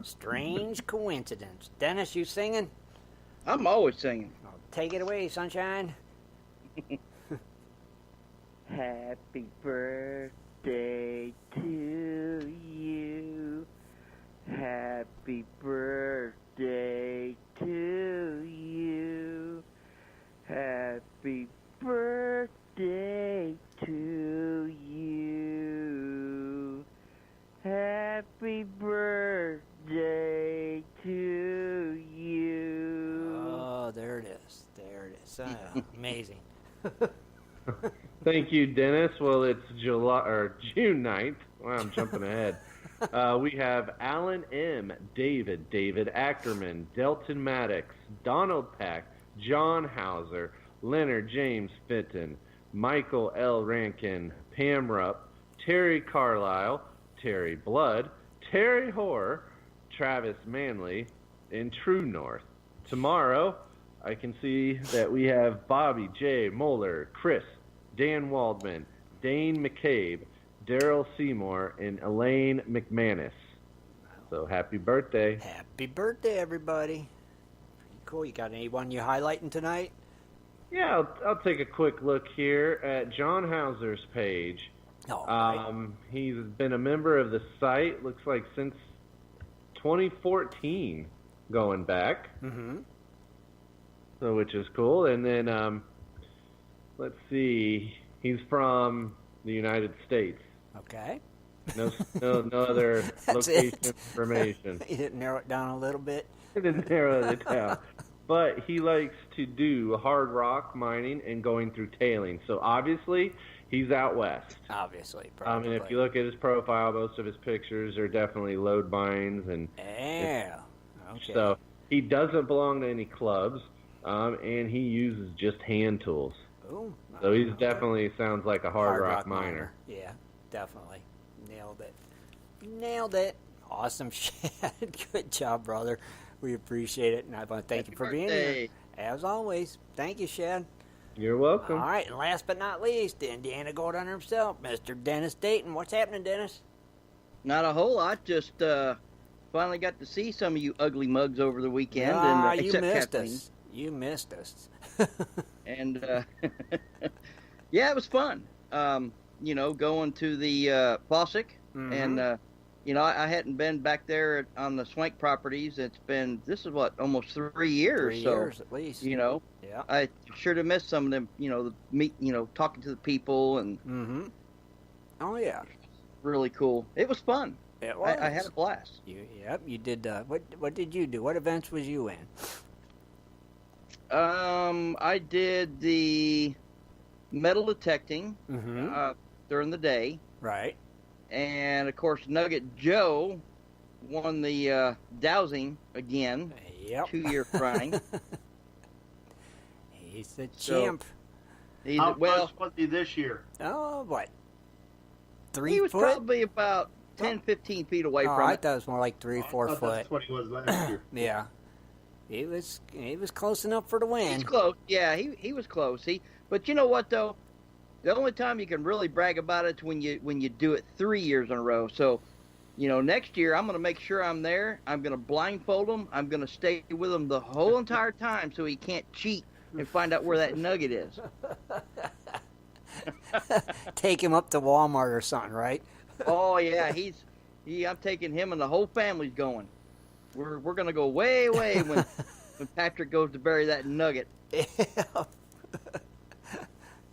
Strange coincidence. Dennis, you singing? I'm always singing. Oh, take it away, sunshine. Happy birthday to you. Happy birthday to you. Happy birthday to you. Happy birthday to you. Oh, there it is. There it is. Amazing. Thank you, Dennis. Well, it's June 9th. Wow, I'm jumping ahead. We have Alan M., David Ackerman, Delton Maddox, Donald Pack, John Hauser, Leonard James Fitton, Michael L. Rankin, Pam Rupp, Terry Carlisle, Terry Blood, Terry Hoare, Travis Manley, and True North. Tomorrow, I can see that we have Bobby J. Moeller, Chris, Dan Waldman, Dane McCabe, Daryl Seymour, and Elaine McManus. So happy birthday. Happy birthday, everybody. Pretty cool. You got anyone you highlighting tonight? Yeah, I'll take a quick look here at John Hauser's page. He's been a member of the site, looks like since 2014 going back. So, which is cool. And then, let's see, he's from the United States. Okay. No other location information. He didn't narrow it down a little bit. He didn't narrow it down. But he likes to do hard rock mining and going through tailings. So obviously, he's out west. Obviously, probably. And if you look at his profile, most of his pictures are definitely load mines. Okay. So he doesn't belong to any clubs, and he uses just hand tools. Ooh. So he's definitely sounds like a hard rock miner. Yeah, definitely. Nailed it. Awesome, Shad. Good job, brother. We appreciate it, and I want to thank you for being here. As always, thank you, Shad. You're welcome. All right, and last but not least, the Indiana Gold Hunter himself, Mr. Dennis Dayton. What's happening, Dennis? Not a whole lot. Just finally got to see some of you ugly mugs over the weekend. You missed us. You missed us. And, yeah, it was fun. Going to the Fossick. And, I hadn't been back there on the Swank properties. This is almost 3 years. 3 years at least. Yeah. I sure have missed some of them, talking to the people and. Oh, yeah. Really cool. It was fun. It was. I had a blast. You did. What did you do? What events was you in? I did the metal detecting during the day. Right. And, of course, Nugget Joe won the dowsing again. Yep. 2-year crying. He's the champ. How close was he this year? Oh, what? 3 foot? He was probably about 10, 15 feet away from I it. thought it was more like 3 or 4 foot. That's what he was last year. Yeah. He was close enough for the win. He's close. Yeah, he was close. But you know what, though? The only time you can really brag about it is when you do it 3 years in a row. So, next year I'm going to make sure I'm there. I'm going to blindfold him. I'm going to stay with him the whole entire time so he can't cheat and find out where that nugget is. Take him up to Walmart or something, right? Oh yeah, I'm taking him and the whole family's going. We're going to go way when Patrick goes to bury that nugget.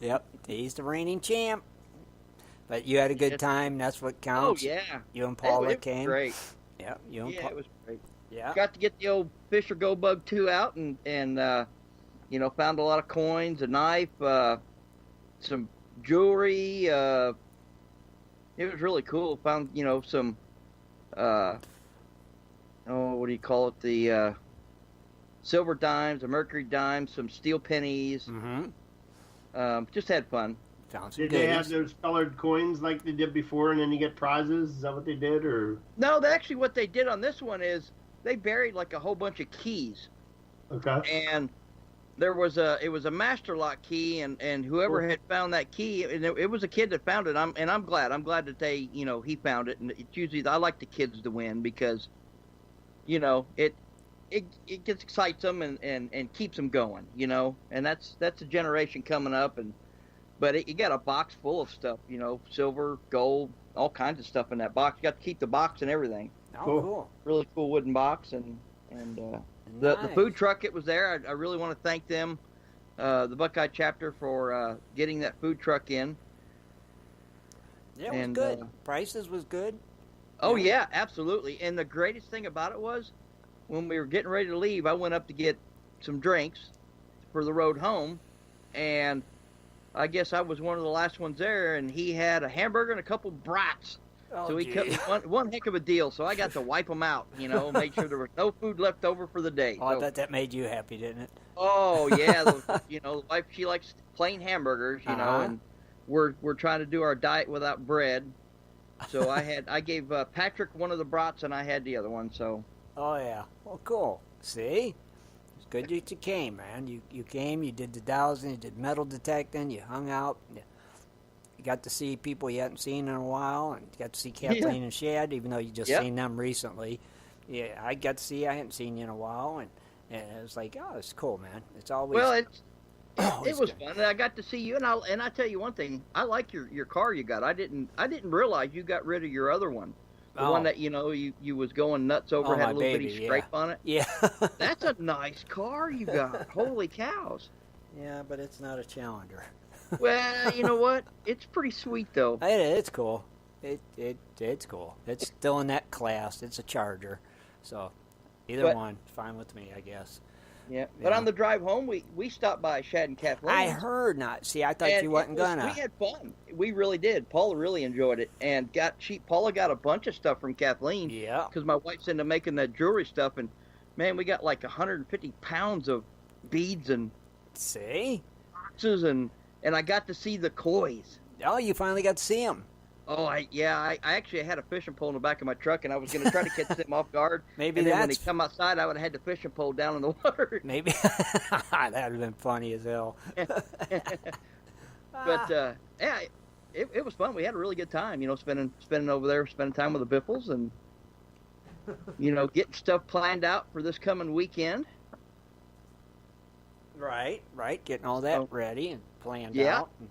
Yep, he's the reigning champ. But you had a good time. That's what counts. Oh yeah, you and Paula it came. Was great. Yep, you and it was great. Yeah, got to get the old Fisher Go Bug 2 out and found a lot of coins, a knife, some jewelry. It was really cool. Found some what do you call it? The silver dimes, the mercury dimes, some steel pennies. Just had fun. Did they have those colored coins like they did before, and then you get prizes? Is that what they did, or? No, actually what they did on this one is they buried like a whole bunch of keys. Okay. And it was a master lock key, and whoever had found that key, and it was a kid that found it. I'm glad that they he found it, and it's usually I like the kids to win because it gets excites them and keeps them going, and that's a generation coming up, but you got a box full of stuff, silver, gold, all kinds of stuff in that box. You got to keep the box and everything. Oh, cool. Really cool wooden box, and the food truck it was there. I really want to thank them, the Buckeye chapter, for getting that food truck in. Yeah, it was good. Prices was good. Oh yeah, absolutely. And the greatest thing about it was, when we were getting ready to leave, I went up to get some drinks for the road home, and I guess I was one of the last ones there, and he had a hamburger and a couple brats. Oh, so he cut me one heck of a deal. So I got to wipe them out, make sure there was no food left over for the day. Oh, I bet that made you happy, didn't it? Oh yeah, the wife, she likes plain hamburgers, and we're trying to do our diet without bread. So I gave Patrick one of the brats, and I had the other one. So. Oh yeah, well cool. See, it's good that you came, man. You came, you did the dowsing, you did metal detecting, you hung out. You got to see people you hadn't seen in a while, and you got to see Kathleen and Shad, even though you just seen them recently. Yeah, I got to see you. I hadn't seen you in a while, and it was like, oh, it's cool, man. It's always it was fun. And I got to see you, and I tell you one thing, I like your car you got. I didn't realize you got rid of your other one. The one that, you was going nuts over, had a little bitty scrape on it. Yeah. That's a nice car you got. Holy cows. Yeah, but it's not a Challenger. Well, you know what? It's pretty sweet, though. It's cool. It's cool. It's still in that class. It's a Charger. So either one, fine with me, I guess. Yeah, but on the drive home, we stopped by Shad and Kathleen. I heard not. See, I thought you wasn't gonna. We had fun. We really did. Paula really enjoyed it, and Paula got a bunch of stuff from Kathleen. Yeah. Because my wife's into making that jewelry stuff, and man, we got like 150 pounds of beads and boxes, and I got to see the kois. Oh, you finally got to see them. Oh, I actually had a fishing pole in the back of my truck, and I was going to try to catch them off guard. Maybe and then when they come outside, I would have had the fishing pole down in the water. Maybe. That would have been funny as hell. But, yeah, it was fun. We had a really good time, spending over there, spending time with the Biffles, and, getting stuff planned out for this coming weekend. Right. Getting all that ready and planned out. And,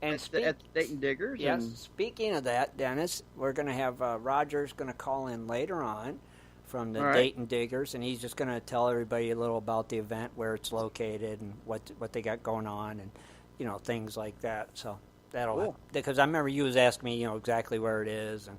And at Dayton Diggers. Yes. Speaking of that, Dennis, we're going to have Roger's going to call in later on from the Dayton Diggers, and he's just going to tell everybody a little about the event, where it's located, and what they got going on, and things like that. So that'll because I remember you was asking me exactly where it is, and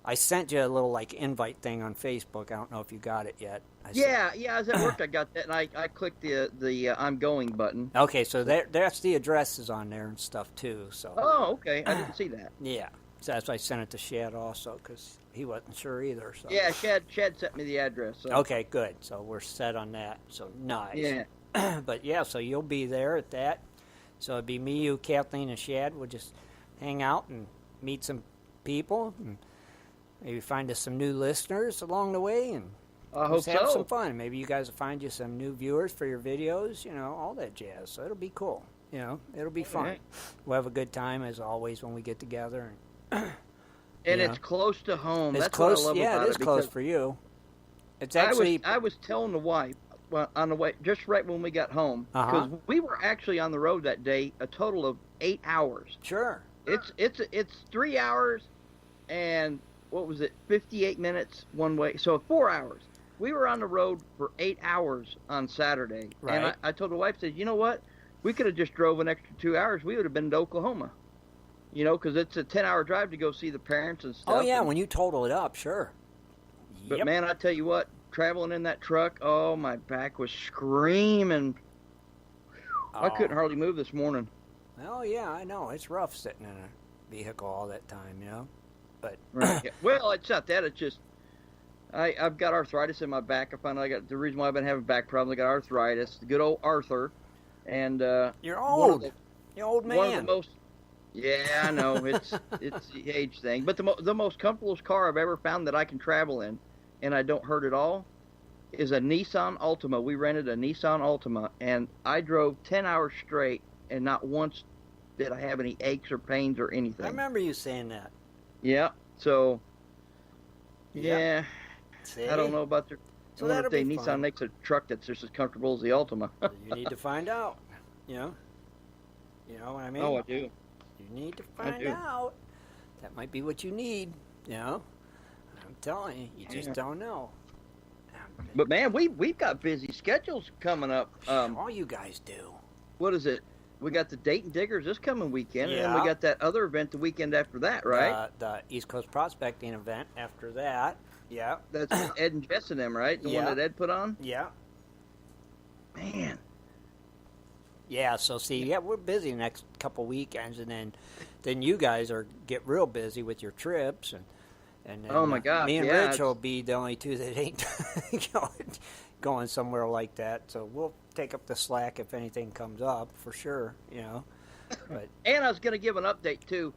I sent you a little like invite thing on Facebook. I don't know if you got it yet. Yeah, I was at work. I got that, and I clicked the I'm going button. Okay, so that's the addresses on there and stuff too. So. Oh, okay. I didn't see that. Yeah, so that's why I sent it to Shad also because he wasn't sure either. So. Yeah, Shad sent me the address. So. Okay, good. So we're set on that. So nice. Yeah. But yeah, so you'll be there at that. So it'd be me, you, Kathleen, and Shad. We'll just hang out and meet some people and maybe find us some new listeners along the way and just have some fun. Maybe you guys will find you some new viewers for your videos, all that jazz. So it'll be cool. It'll be fun. Right. We'll have a good time as always when we get together. And it's close to home. It's That's close. What I love about it is close for you. It's actually. I was telling the wife on the way, just right when we got home, because we were actually on the road that day a total of 8 hours. Sure. It's 3 hours, and what was it? 58 minutes one way. So 4 hours. We were on the road for 8 hours on Saturday, right. And I told the wife, said, you know what? We could have just drove an extra 2 hours. We would have been to Oklahoma. Because it's a 10-hour drive to go see the parents and stuff. Oh, yeah, when you total it up, sure. But, man, I tell you what, traveling in that truck, my back was screaming. I couldn't hardly move this morning. Oh, yeah, I know. It's rough sitting in a vehicle all that time, But right. Yeah. Well, it's not that. It's just I've got arthritis in my back. I found out I got the reason why I've been having back problems. I got arthritis. The good old Arthur. And you're old. You're old man. One of the most. Yeah, I know. It's the age thing. But the most comfortable car I've ever found that I can travel in, and I don't hurt at all, is a Nissan Altima. We rented a Nissan Altima, and I drove 10 hours straight, and not once did I have any aches or pains or anything. I remember you saying that. Yeah. So. Yeah. See? I don't know about their. So I wonder if Nissan fun. Makes a truck that's just as comfortable as the Altima. You need to find out. You know what I mean? Oh, I do. You need to find out. That might be what you need. I'm telling you, you just don't know. But man, we've got busy schedules coming up. All you guys do. What is it? We got the Dayton Diggers this coming weekend, and then we got that other event the weekend after that, right? The East Coast Prospecting event after that. Yeah. That's Ed and Jess and them, right? The one that Ed put on? Yeah. Man. Yeah, so see, we're busy the next couple weekends, and then you guys get real busy with your trips, and then, oh my God, me and Rich will be the only two that ain't going somewhere like that. So we'll take up the slack if anything comes up for sure. But and I was going to give an update too.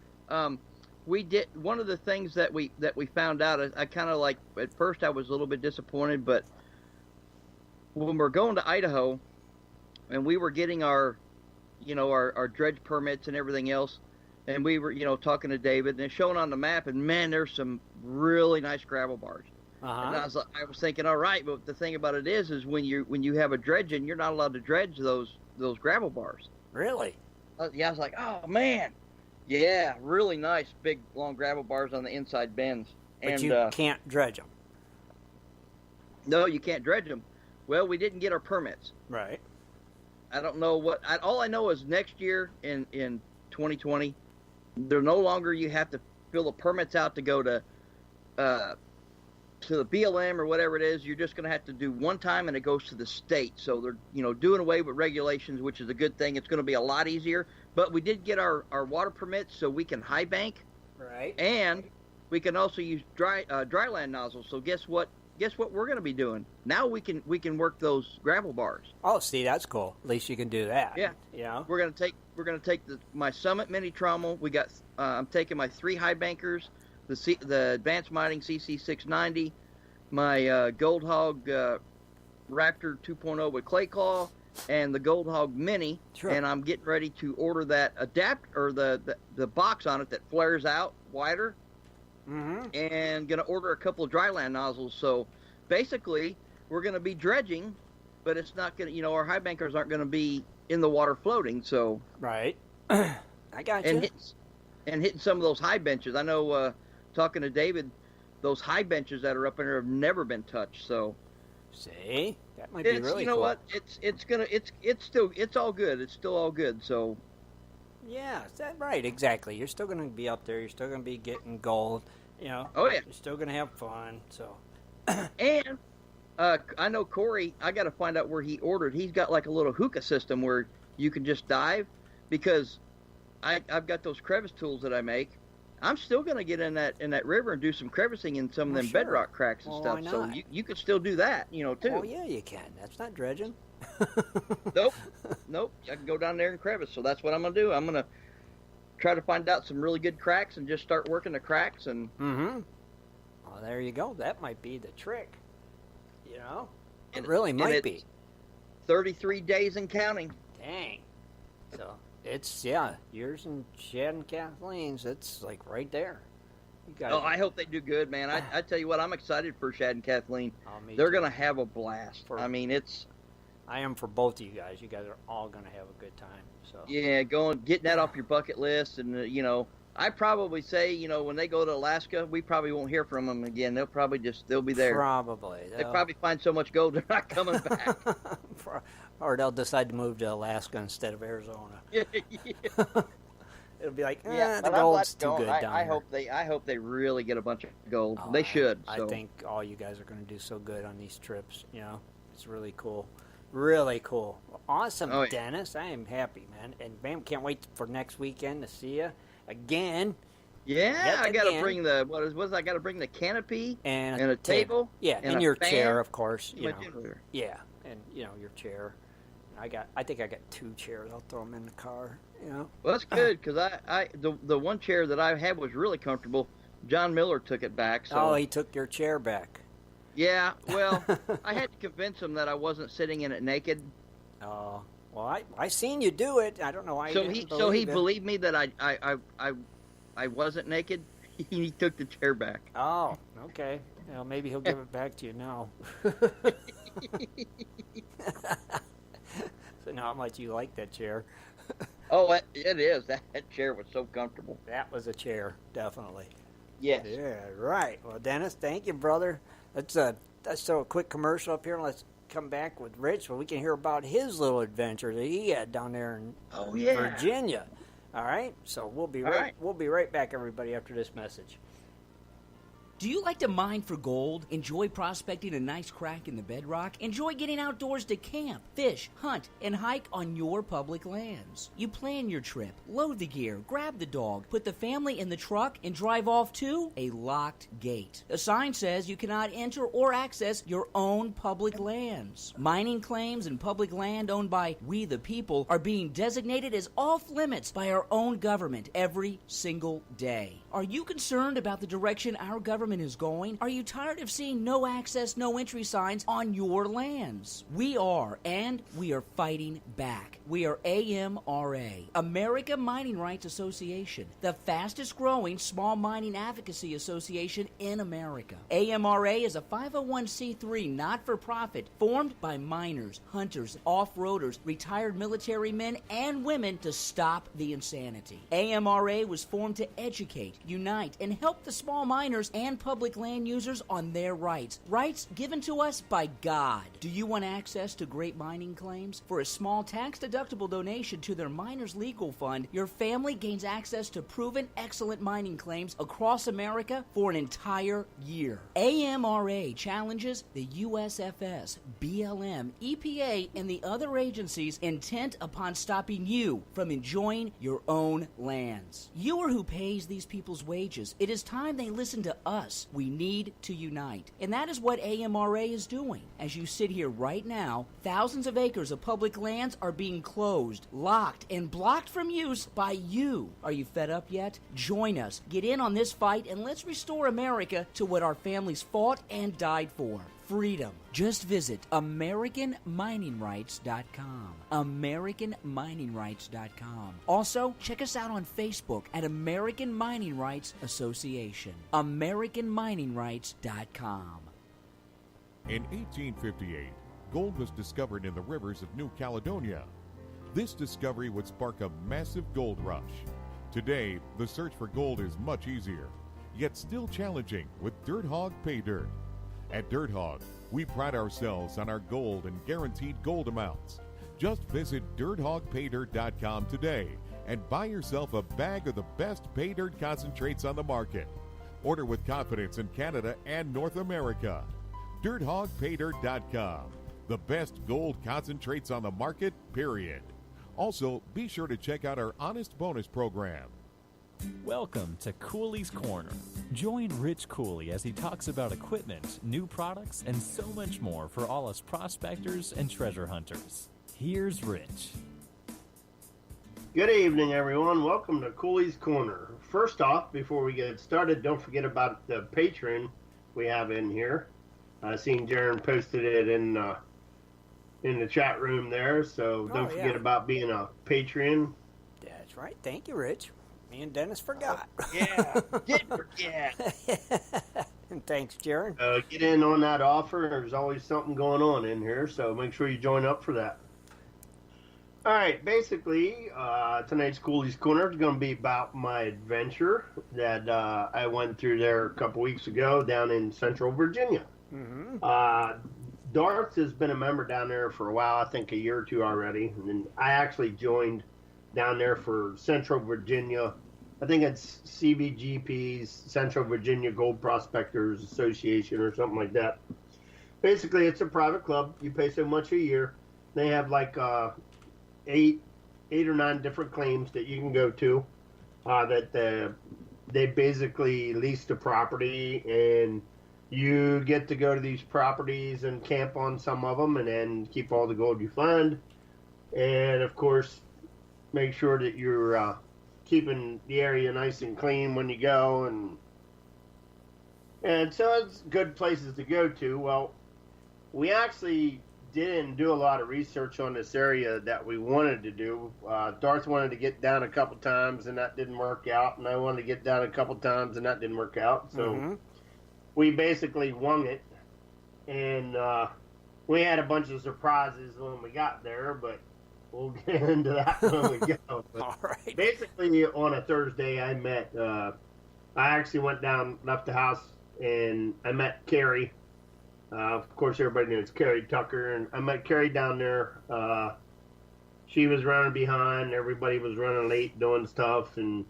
We did one of the things that we found out. I kind of like at first I was a little bit disappointed, but when we're going to Idaho. And we were getting our dredge permits and everything else, and we were, talking to David, and it's showing on the map, and man, there's some really nice gravel bars. And I was thinking, all right, but the thing about it is when you have a dredging, you're not allowed to dredge those gravel bars. Really? Yeah, I was like, oh man, yeah, really nice big long gravel bars on the inside bends. But you can't dredge them. No, you can't dredge them. Well, we didn't get our permits. Right. I don't know all I know is next year in 2020, there no longer you have to fill the permits out to go to the BLM or whatever it is. You're just going to have to do one time, and it goes to the state. So they're doing away with regulations, which is a good thing. It's going to be a lot easier. But we did get our water permits, so we can high bank. Right. And we can also use dryland nozzles. So guess what? Guess what we're going to be doing? Now we can work those gravel bars. Oh, see, that's cool. At least you can do that. Yeah. Yeah. We're going to take my Summit mini trommel. We got I'm taking my 3 high bankers, the Advanced Mining CC 690, my Gold Hog Raptor 2.0 with clay claw, and the Gold Hog Mini. Sure. And I'm getting ready to order that or the box on it that flares out wider. Mm-hmm. And going to order a couple of dryland nozzles. So basically, we're going to be dredging, but it's not going to, our high bankers aren't going to be in the water floating. So right, I got you. And hitting some of those high benches. I know, talking to David, those high benches that are up in there have never been touched. So see, that might be really cool. You know what? It's all good. It's still all good. So. Yeah, is that right? Exactly. You're still going to be up there. You're still going to be getting gold, Oh, yeah. You're still going to have fun. So. And I know Corey, I got to find out where he ordered. He's got like a little hookah system where you can just dive, because I've got those crevice tools that I make. I'm still going to get in that river and do some crevicing in some of them bedrock cracks and stuff. So you could still do that, too. Oh, yeah, you can. That's not dredging. Nope. I can go down there and crevice. So that's what I'm going to do. I'm going to try to find out some really good cracks and just start working the cracks. And Well, there you go. That might be the trick. It really might be. 33 days and counting. Dang. So it's, yours and Shad and Kathleen's, it's like right there. You guys I hope they do good, man. I tell you what, I'm excited for Shad and Kathleen. They're going to have a blast. I am for both of you guys. You guys are all going to have a good time. So yeah, getting that off your bucket list. And, I probably say, when they go to Alaska, we probably won't hear from them again. They'll be there. Probably. They'll probably find so much gold they're not coming back. Or they'll decide to move to Alaska instead of Arizona. It'll be like, the gold's too good down here. I hope they really get a bunch of gold. They should. I think all you guys are going to do so good on these trips. It's really cool. Really cool. Awesome, Dennis. I am happy, man. And man, can't wait for next weekend to see you again. Yeah, I got to bring I got to bring the canopy and a table. Yeah, and your chair, of course. Yeah, and your chair. I think I got 2 chairs. I'll throw them in the car. Well, that's good, because the one chair that I had was really comfortable. John Miller took it back. So. He took your chair back. Yeah, well, I had to convince him that I wasn't sitting in it naked. Oh, well, I seen you do it. I don't know why. So he believed me that I wasn't naked. He took the chair back. Oh, okay. Well, maybe he'll give it back to you now. So now how much you like that chair? Oh, it is. That chair was so comfortable. That was a chair, definitely. Yes. Yeah, right. Well, Dennis, thank you, brother. Let's throw a quick commercial up here, and let's come back with Rich so we can hear about his little adventure that he had down there in Virginia. All right? So we'll be right back, everybody, after this message. Do you like to mine for gold? Enjoy prospecting a nice crack in the bedrock? Enjoy getting outdoors to camp, fish, hunt, and hike on your public lands? You plan your trip, load the gear, grab the dog, put the family in the truck, and drive off to a locked gate. A sign says you cannot enter or access your own public lands. Mining claims and public land owned by we the people are being designated as off limits by our own government every single day. Are you concerned about the direction our government is going? Are you tired of seeing no access, no entry signs on your lands? We are, and we are fighting back. We are AMRA, America Mining Rights Association, the fastest growing small mining advocacy association in America. AMRA is a 501c3 not-for-profit formed by miners, hunters, off-roaders, retired military men and women to stop the insanity. AMRA was formed to educate, unite, and help the small miners and public land users on their rights given to us by God. Do you want access to great mining claims? For a small tax-deductible donation to their miners' legal fund, your family gains access to proven excellent mining claims across America for an entire year. AMRA challenges the USFS, BLM, EPA, and the other agencies intent upon stopping you from enjoying your own lands. You are who pays these people's wages. It is time they listen to us. We need to unite. And that is what AMRA is doing. As you sit here right now, thousands of acres of public lands are being closed, locked, and blocked from use by you. Are you fed up yet? Join us. Get in on this fight and let's restore America to what our families fought and died for. Freedom. Just visit AmericanMiningRights.com. AmericanMiningRights.com. Also, check us out on Facebook at American Mining Rights Association. AmericanMiningRights.com. In 1858, gold was discovered in the rivers of New Caledonia. This discovery would spark a massive gold rush. Today, the search for gold is much easier, yet still challenging with Dirt Hog Pay Dirt. At Dirt Hog, we pride ourselves on our gold and guaranteed gold amounts. Just visit dirthogpaydirt.com today and buy yourself a bag of the best pay dirt concentrates on the market. Order with confidence in Canada and North America. DirtHogPayDirt.com. The best gold concentrates on the market, period. Also, be sure to check out our Honest Bonus program. Welcome to Cooley's Corner. Join Rich Cooley as he talks about equipment, new products, and so much more for all us prospectors and treasure hunters. Here's Rich. Good evening, everyone. Welcome to Cooley's Corner. First off, before we get started, don't forget about the Patreon we have in here. I seen Jaron posted it in the chat room there, so don't forget about being a Patreon. That's right. Thank you, Rich. Me and Dennis forgot. Yeah, did forget. And thanks, Jaron. Get in on that offer. There's always something going on in here, so make sure you join up for that. All right, basically, tonight's Cooley's Corner is going to be about my adventure that I went through there a couple weeks ago down in Central Virginia. Mm-hmm. Darth has been a member down there for a while, I think a year or two already. And I actually joined down there for Central Virginia. I think it's CVGP's Central Virginia Gold Prospectors Association or something like that. Basically, it's a private club. You pay so much a year. They have like eight or nine different claims that you can go to. They basically lease the property, and you get to go to these properties and camp on some of them, and then keep all the gold you find. And of course, make sure that you're keeping the area nice and clean when you go, and so it's good places to go to. Well, we actually didn't do a lot of research on this area that we wanted to do. Darth wanted to get down a couple times, and that didn't work out, and I wanted to get down a couple times, and that didn't work out. So we basically wung it, and we had a bunch of surprises when we got there, but we'll get into that when we go. All right. Basically, on a Thursday, I actually went down, left the house, and I met Carrie. Of course, everybody knows Carrie Tucker, and I met Carrie down there. She was running behind. Everybody was running late doing stuff, and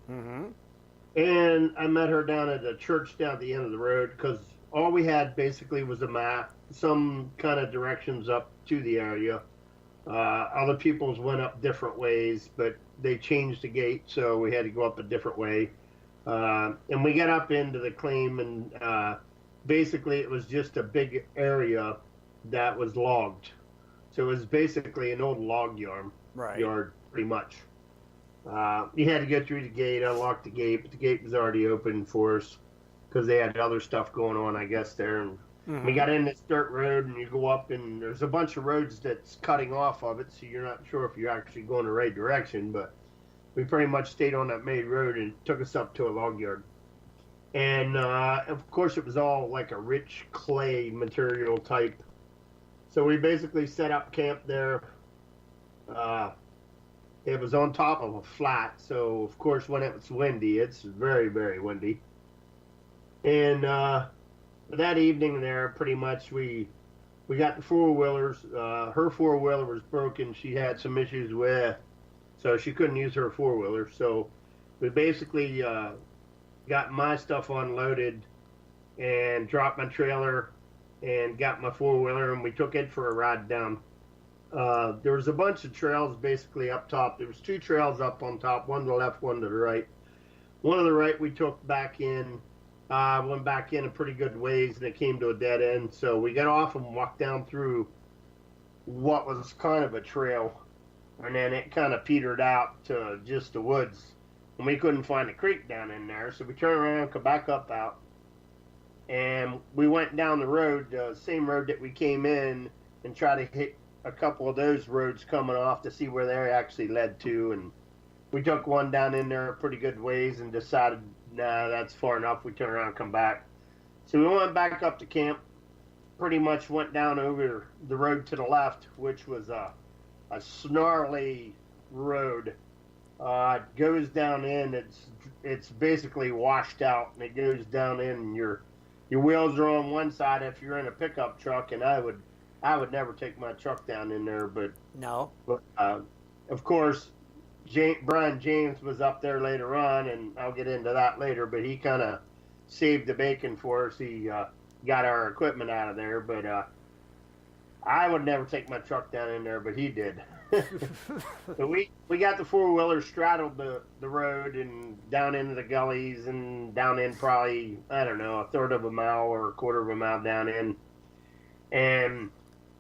I met her down at a church down at the end of the road, because all we had basically was a map, some kind of directions up to the area. Other people's went up different ways, but they changed the gate, so we had to go up a different way. And we got up into the claim, and basically it was just a big area that was logged. So it was basically an old log yard, pretty much. You had to go through the gate, unlock the gate, but the gate was already open for us because they had other stuff going on, I guess, there. And we got in this dirt road, and you go up, and there's a bunch of roads that's cutting off of it, so you're not sure if you're actually going the right direction. But we pretty much stayed on that main road, and it took us up to a log yard. And, of course, it was all like a rich clay material type. So we basically set up camp there. It was on top of a flat, so, of course, when it was windy, it's very, very windy. And that evening there, pretty much, we got the four-wheelers. Her four-wheeler was broken. She had some issues with, so she couldn't use her four-wheeler. So we basically got my stuff unloaded and dropped my trailer and got my four-wheeler, and we took it for a ride down. There was a bunch of trails basically up top. There was two trails up on top, one to the left, one to the right. One to the right we took back in, went back in a pretty good ways, and it came to a dead end. So we got off and walked down through what was kind of a trail, and then it kind of petered out to just the woods. And we couldn't find a creek down in there, so we turned around, come back up out, and we went down the road, the same road that we came in, and tried to hit a couple of those roads coming off to see where they actually led to. And we took one down in there a pretty good ways and decided, nah, that's far enough. We turned around and come back. So we went back up to camp, pretty much went down over the road to the left, which was a snarly road. It goes down in, it's basically washed out, and it goes down in, and your wheels are on one side if you're in a pickup truck, and I would never take my truck down in there, but no. But of course, Brian James was up there later on, and I'll get into that later, but he kind of saved the bacon for us. He got our equipment out of there, but I would never take my truck down in there, but he did. So we got the four-wheeler, straddled the road and down into the gullies and down in probably, I don't know, a third of a mile or a quarter of a mile down in. And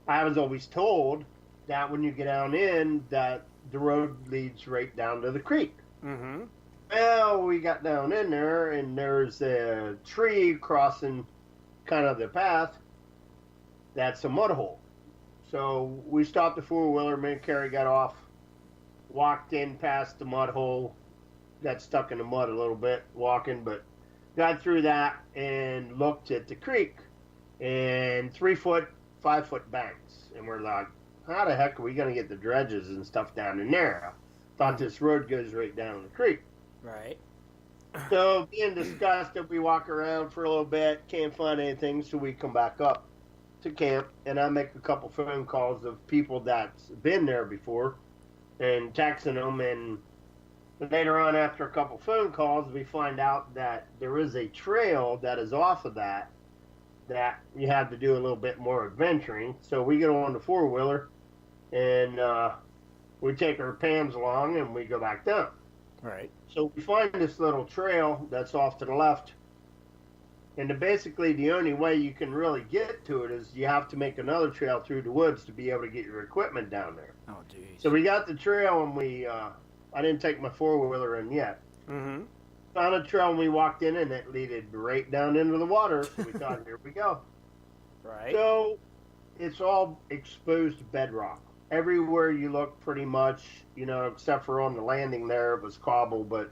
I was always told that when you get down in, that the road leads right down to the creek. Mm-hmm. Well, we got down in there, and there's a tree crossing kind of the path. That's a mud hole. So we stopped the four-wheeler, me and Carrie got off, walked in past the mud hole, got stuck in the mud a little bit walking, but got through that and looked at the creek, and 3-foot, 5-foot banks. And we're like, how the heck are we going to get the dredges and stuff down in there? Thought this road goes right down the creek. Right. So being disgusted, we walk around for a little bit, can't find anything, so we come back up to camp, and I make a couple phone calls of people that's been there before and texting them, and later on after a couple phone calls, we find out that there is a trail that is off of that you have to do a little bit more adventuring. So we get on the four-wheeler, and we take our pans along, and we go back down. Right. So we find this little trail that's off to the left, and basically the only way you can really get to it is you have to make another trail through the woods to be able to get your equipment down there. Oh, geez. So we got the trail, and I didn't take my four-wheeler in yet. Mm-hmm. Found a trail, and we walked in, and it leaded right down into the water. So we thought, here we go. Right. So it's all exposed bedrock. Everywhere you look, pretty much, except for on the landing there, it was cobble, but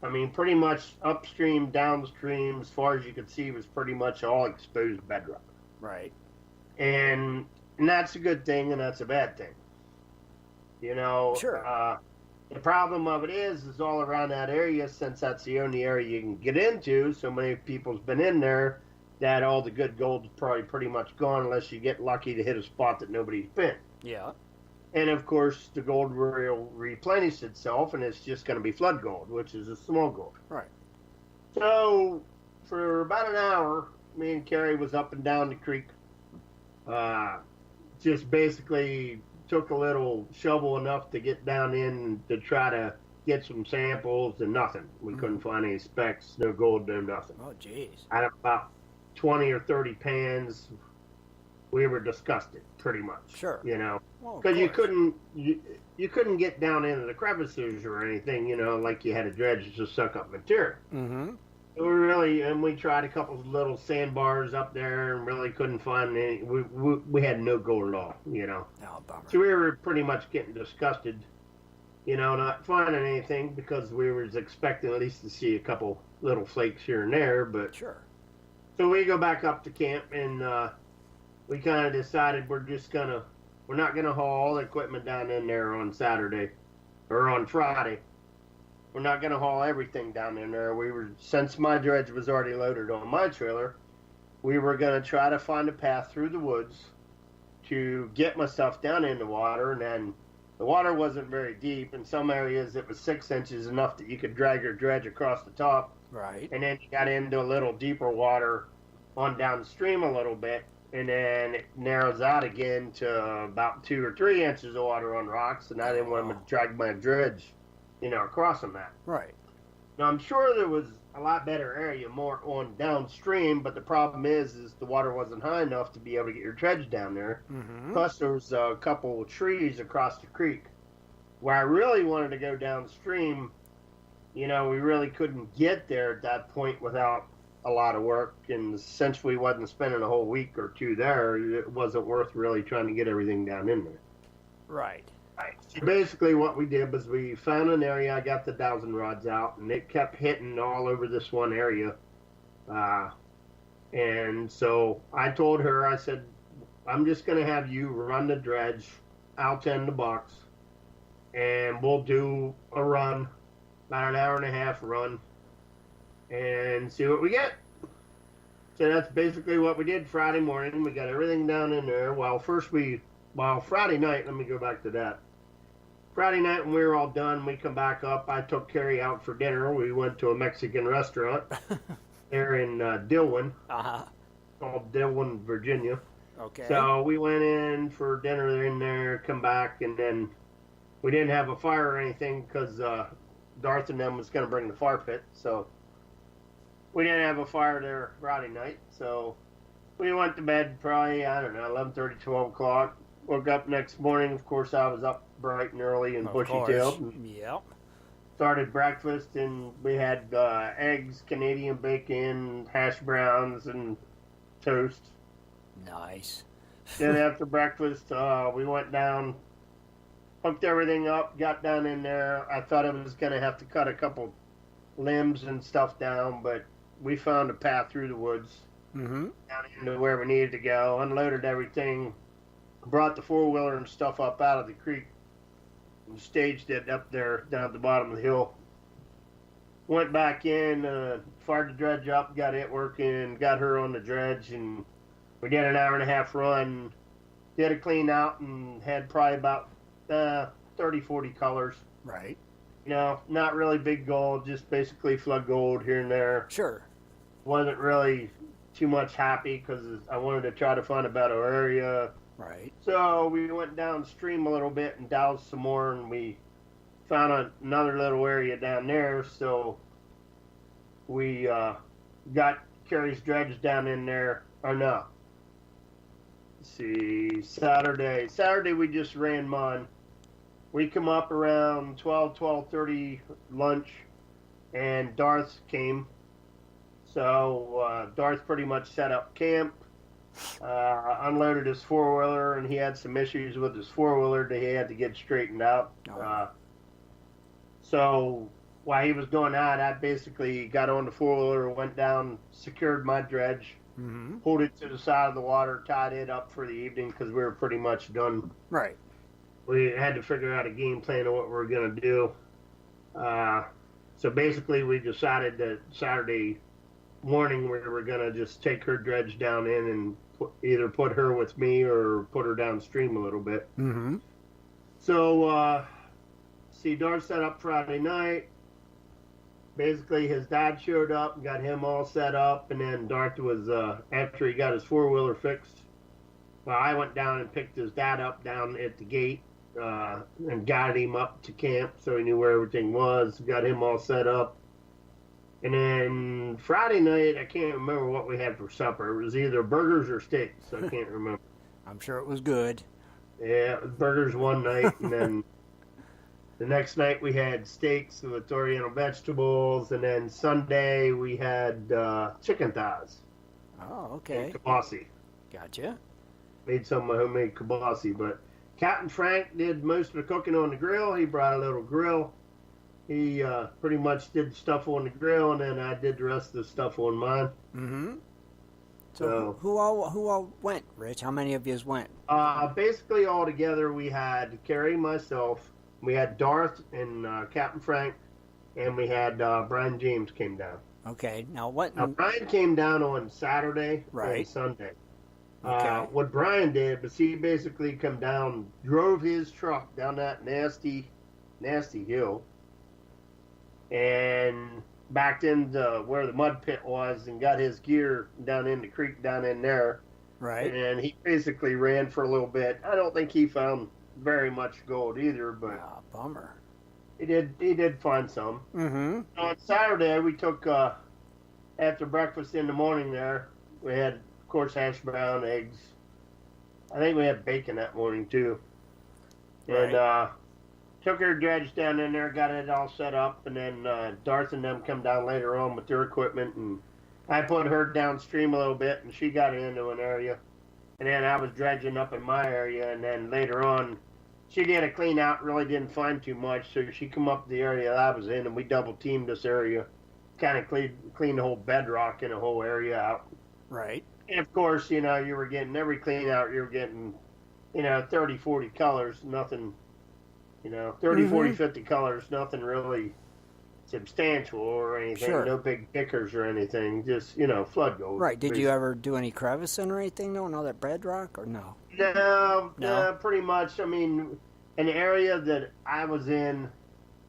I mean, pretty much upstream, downstream, as far as you could see, was pretty much all exposed bedrock. Right. And that's a good thing, and that's a bad thing. Sure. The problem of it is all around that area, since that's the only area you can get into, so many people's been in there, that all the good gold's probably pretty much gone unless you get lucky to hit a spot that nobody's been. Yeah. And, of course, the gold will replenish itself, and it's just going to be flood gold, which is a small gold. Right. So, for about an hour, me and Carrie was up and down the creek. Just basically took a little shovel enough to get down in to try to get some samples, and nothing. We couldn't find any specks, no gold, no nothing. Oh, jeez. Out of about 20 or 30 pans, we were disgusted, pretty much. Sure. Because you couldn't get down into the crevices or anything, like you had a dredge to suck up material. Mm-hmm. We tried a couple of little sandbars up there and really couldn't find any. We had no gold at all, Oh, bummer. So we were pretty much getting disgusted, not finding anything, because we were expecting at least to see a couple little flakes here and there. But sure. So we go back up to camp, and we kind of decided we're not gonna haul all the equipment down in there on Saturday or on Friday. We're not gonna haul everything down in there. Since my dredge was already loaded on my trailer, we were gonna try to find a path through the woods to get my stuff down in the water. And then the water wasn't very deep. In some areas it was 6 inches, enough that you could drag your dredge across the top. Right. And then you got into a little deeper water on downstream a little bit, and then it narrows out again to about 2 or 3 inches of water on rocks, and I didn't want to drag my dredge, across on that. Right. Now, I'm sure there was a lot better area more on downstream, but the problem is the water wasn't high enough to be able to get your dredge down there. Mm-hmm. Plus, there was a couple of trees across the creek. Where I really wanted to go downstream, we really couldn't get there at that point without a lot of work, and since we wasn't spending a whole week or two there, it wasn't worth really trying to get everything down in there. Right. So basically what we did was we found an area. I got the dowsing rods out, and it kept hitting all over this one area. And so I told her, I said, I'm just going to have you run the dredge. I'll tend the box, and we'll do a run, about an hour and a half run, and see what we get. So that's basically what we did Friday morning. We got everything down in there. Friday night, let me go back to that. Friday night when we were all done, we come back up. I took Carrie out for dinner. We went to a Mexican restaurant. there in Dillon. Uh-huh. Called Dillon, Virginia. Okay. So we went in for dinner in there, come back, and then we didn't have a fire or anything because Darth and them was going to bring the fire pit. So we didn't have a fire there Friday night. So we went to bed probably, 11:30, 12 o'clock. Woke up next morning. Of course, I was up bright and early and bushy-tailed. Yep. Started breakfast, and we had eggs, Canadian bacon, hash browns, and toast. Nice. Then after breakfast, we went down, hooked everything up, got down in there. I thought I was going to have to cut a couple limbs and stuff down, but we found a path through the woods down into where we needed to go, unloaded everything, brought the four-wheeler and stuff up out of the creek, and staged it up there down at the bottom of the hill. Went back in, fired the dredge up, got it working, got her on the dredge, and we did an hour-and-a-half run, did a clean out, and had probably about 30, 40 colors. Right. You know, not really big gold, just basically flood gold here and there. Sure. Wasn't really too much happy because I wanted to try to find a better area. Right. So we went downstream a little bit and doused some more, and we found another little area down there. So we got Carrie's dredge down in there. Or no. Let's see, Saturday we just ran mine. We come up around 12:30 lunch, and Darth came. So Darth pretty much set up camp, unloaded his four-wheeler, and he had some issues with his four-wheeler that he had to get straightened out. So while he was doing that, I basically got on the four-wheeler, went down, secured my dredge, pulled it to the side of the water, tied it up for the evening because we were pretty much done. Right. We had to figure out a game plan of what we were going to do. So basically we decided that Saturday morning we were going to just take her dredge down in and either put her with me or put her downstream a little bit. So, Darth set up Friday night. Basically, his dad showed up and got him all set up, and then Darth was, after he got his four-wheeler fixed, I went down and picked his dad up down at the gate and guided him up to camp so he knew where everything was, got him all set up. And then Friday night, I can't remember what we had for supper. It was either burgers or steaks, I can't remember. I'm sure it was good. Yeah, it was burgers one night, and then the next night we had steaks with Oriental vegetables, and then Sunday we had chicken thighs. Oh, okay. And kibasi. Gotcha. Made some of my homemade kibasi, but Captain Frank did most of the cooking on the grill. He brought a little grill. He pretty much did stuff on the grill, and then I did the rest of the stuff on mine. So who all went, Rich? How many of yous went? Basically, all together, we had Carrie, myself, we had Darth and Captain Frank, and we had Brian James came down. Okay, now what? Now, Brian came down on Saturday and Sunday. What Brian did was he basically come down, drove his truck down that nasty hill, and backed into where the mud pit was and got his gear down in the creek down in there. Right. And he basically ran for a little bit. I don't think he found very much gold either, but bummer. He did find some. On Saturday we took after breakfast in the morning there, we had of course hash brown, eggs. I think we had bacon that morning too. Right. And took her dredge down in there, got it all set up, and then Darth and them come down later on with their equipment, and I put her downstream a little bit, and she got into an area. And then I was dredging up in my area, and then later on, she did a clean out, really didn't find too much, so she come up the area that I was in, and we double-teamed this area, kind of cleaned the whole bedrock in the whole area out. Right. And, of course, you were getting every clean out, you were getting, 30, 40 colors, nothing... 30, 40, 50 colors, nothing really substantial or anything. Sure. No big pickers or anything. Just, flood gold. Right. Did you ever do any crevicing or anything, though, in all that bedrock, or no? No, pretty much. I mean, an area that I was in,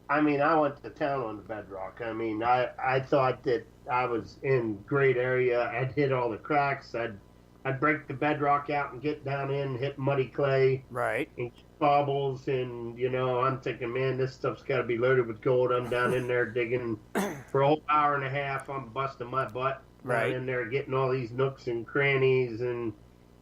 I mean, I went to town on the bedrock. I mean, I thought that I was in great area. I'd hit all the cracks. I'd break the bedrock out and get down in, hit muddy clay. Right. And bobbles, and, you know, I'm thinking, man, this stuff's got to be loaded with gold. I'm down in there digging for a whole hour and a half. I'm busting my butt down in there, getting all these nooks and crannies, and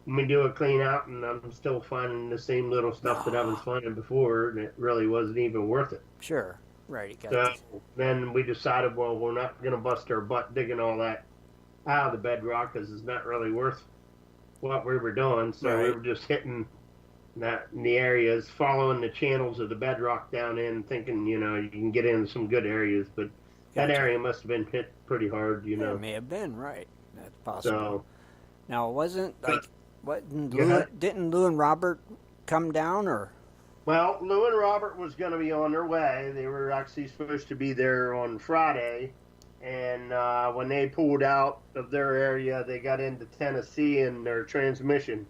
we do a clean out, and I'm still finding the same little stuff that I was finding before, and it really wasn't even worth it. Sure. Right. So then we decided, well, we're not going to bust our butt digging all that out of the bedrock because it's not really worth what we were doing. So we were just hitting that in the areas, following the channels of the bedrock down in, thinking, you know, you can get in some good areas. But that area must have been hit pretty hard, you know. It may have been, right. That's possible. So, now, it wasn't like, didn't Lou and Robert come down, or? Well, Lou and Robert was going to be on their way. They were actually supposed to be there on Friday. And when they pulled out of their area, they got into Tennessee, and their transmission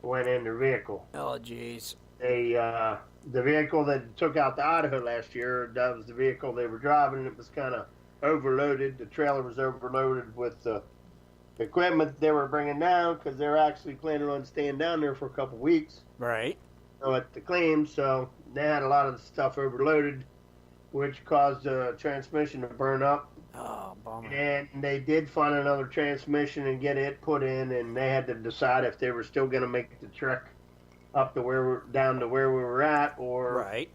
went in their vehicle. Oh, jeez. The vehicle that took out the Idaho last year, that was the vehicle they were driving, and it was kind of overloaded. The trailer was overloaded with the equipment they were bringing down because they were actually planning on staying down there for a couple weeks. Right. So at the claim, so they had a lot of the stuff overloaded, which caused the transmission to burn up. Oh, bummer. And they did find another transmission and get it put in, and they had to decide if they were still going to make the trek up to down to where we were at, or right.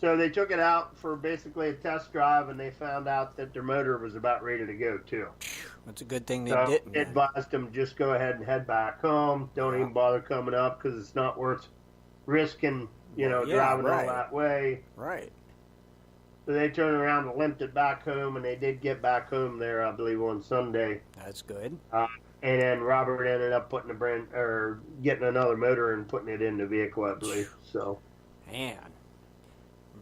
So they took it out for basically a test drive, and they found out that their motor was about ready to go too. That's a good thing they so didn't. They advised them just go ahead and head back home. Don't even bother coming up because it's not worth risking, you know, driving all that way. Right. So they turned around and limped it back home, and they did get back home there, I believe, on Sunday. That's good. And then Robert ended up putting getting another motor and putting it in the vehicle, I believe. So, man,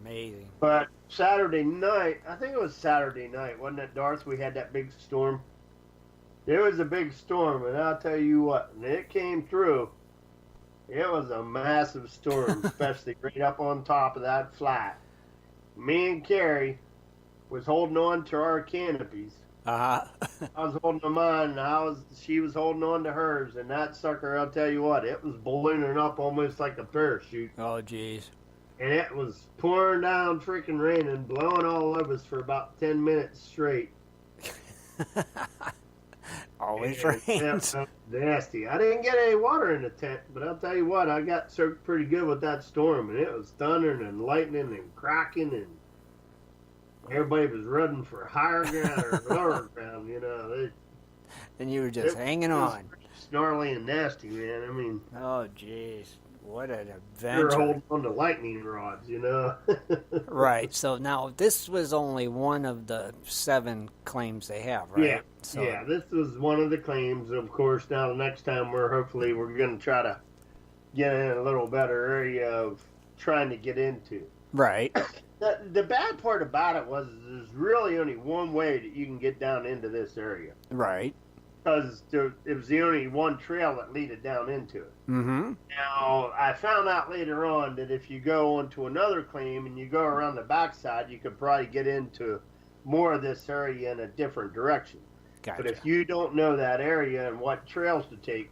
amazing. But Saturday night, I think it was Saturday night, wasn't it, Darth? We had that big storm. There was a big storm, and I'll tell you what, when it came through, it was a massive storm, especially right up on top of that flat. Me and Carrie was holding on to our canopies. I was holding on mine, and she was holding on to hers, and that sucker, I'll tell you what, it was ballooning up almost like a parachute. Oh, jeez. And it was pouring down, freaking raining, blowing all over us for about 10 minutes straight. Always rains. Nasty. I didn't get any water in the tent, but I'll tell you what, I got soaked pretty good with that storm, and it was thundering and lightning and cracking, and everybody was running for higher ground or lower ground, you know. And you were just hanging on. Snarly and nasty, man. I mean. Oh, jeez. What an adventure. You're holding on to lightning rods, you know. Right. So now this was only one of the 7 claims they have, right? Yeah. So, yeah, this was one of the claims. Of course, now the next time we're going to try to get in a little better area of trying to get into. Right. The bad part about it was there's really only one way that you can get down into this area. Right. Because it was the only one trail that led down into it. Mm-hmm. Now, I found out later on that if you go onto another claim and you go around the backside, you could probably get into more of this area in a different direction. Gotcha. But if you don't know that area and what trails to take,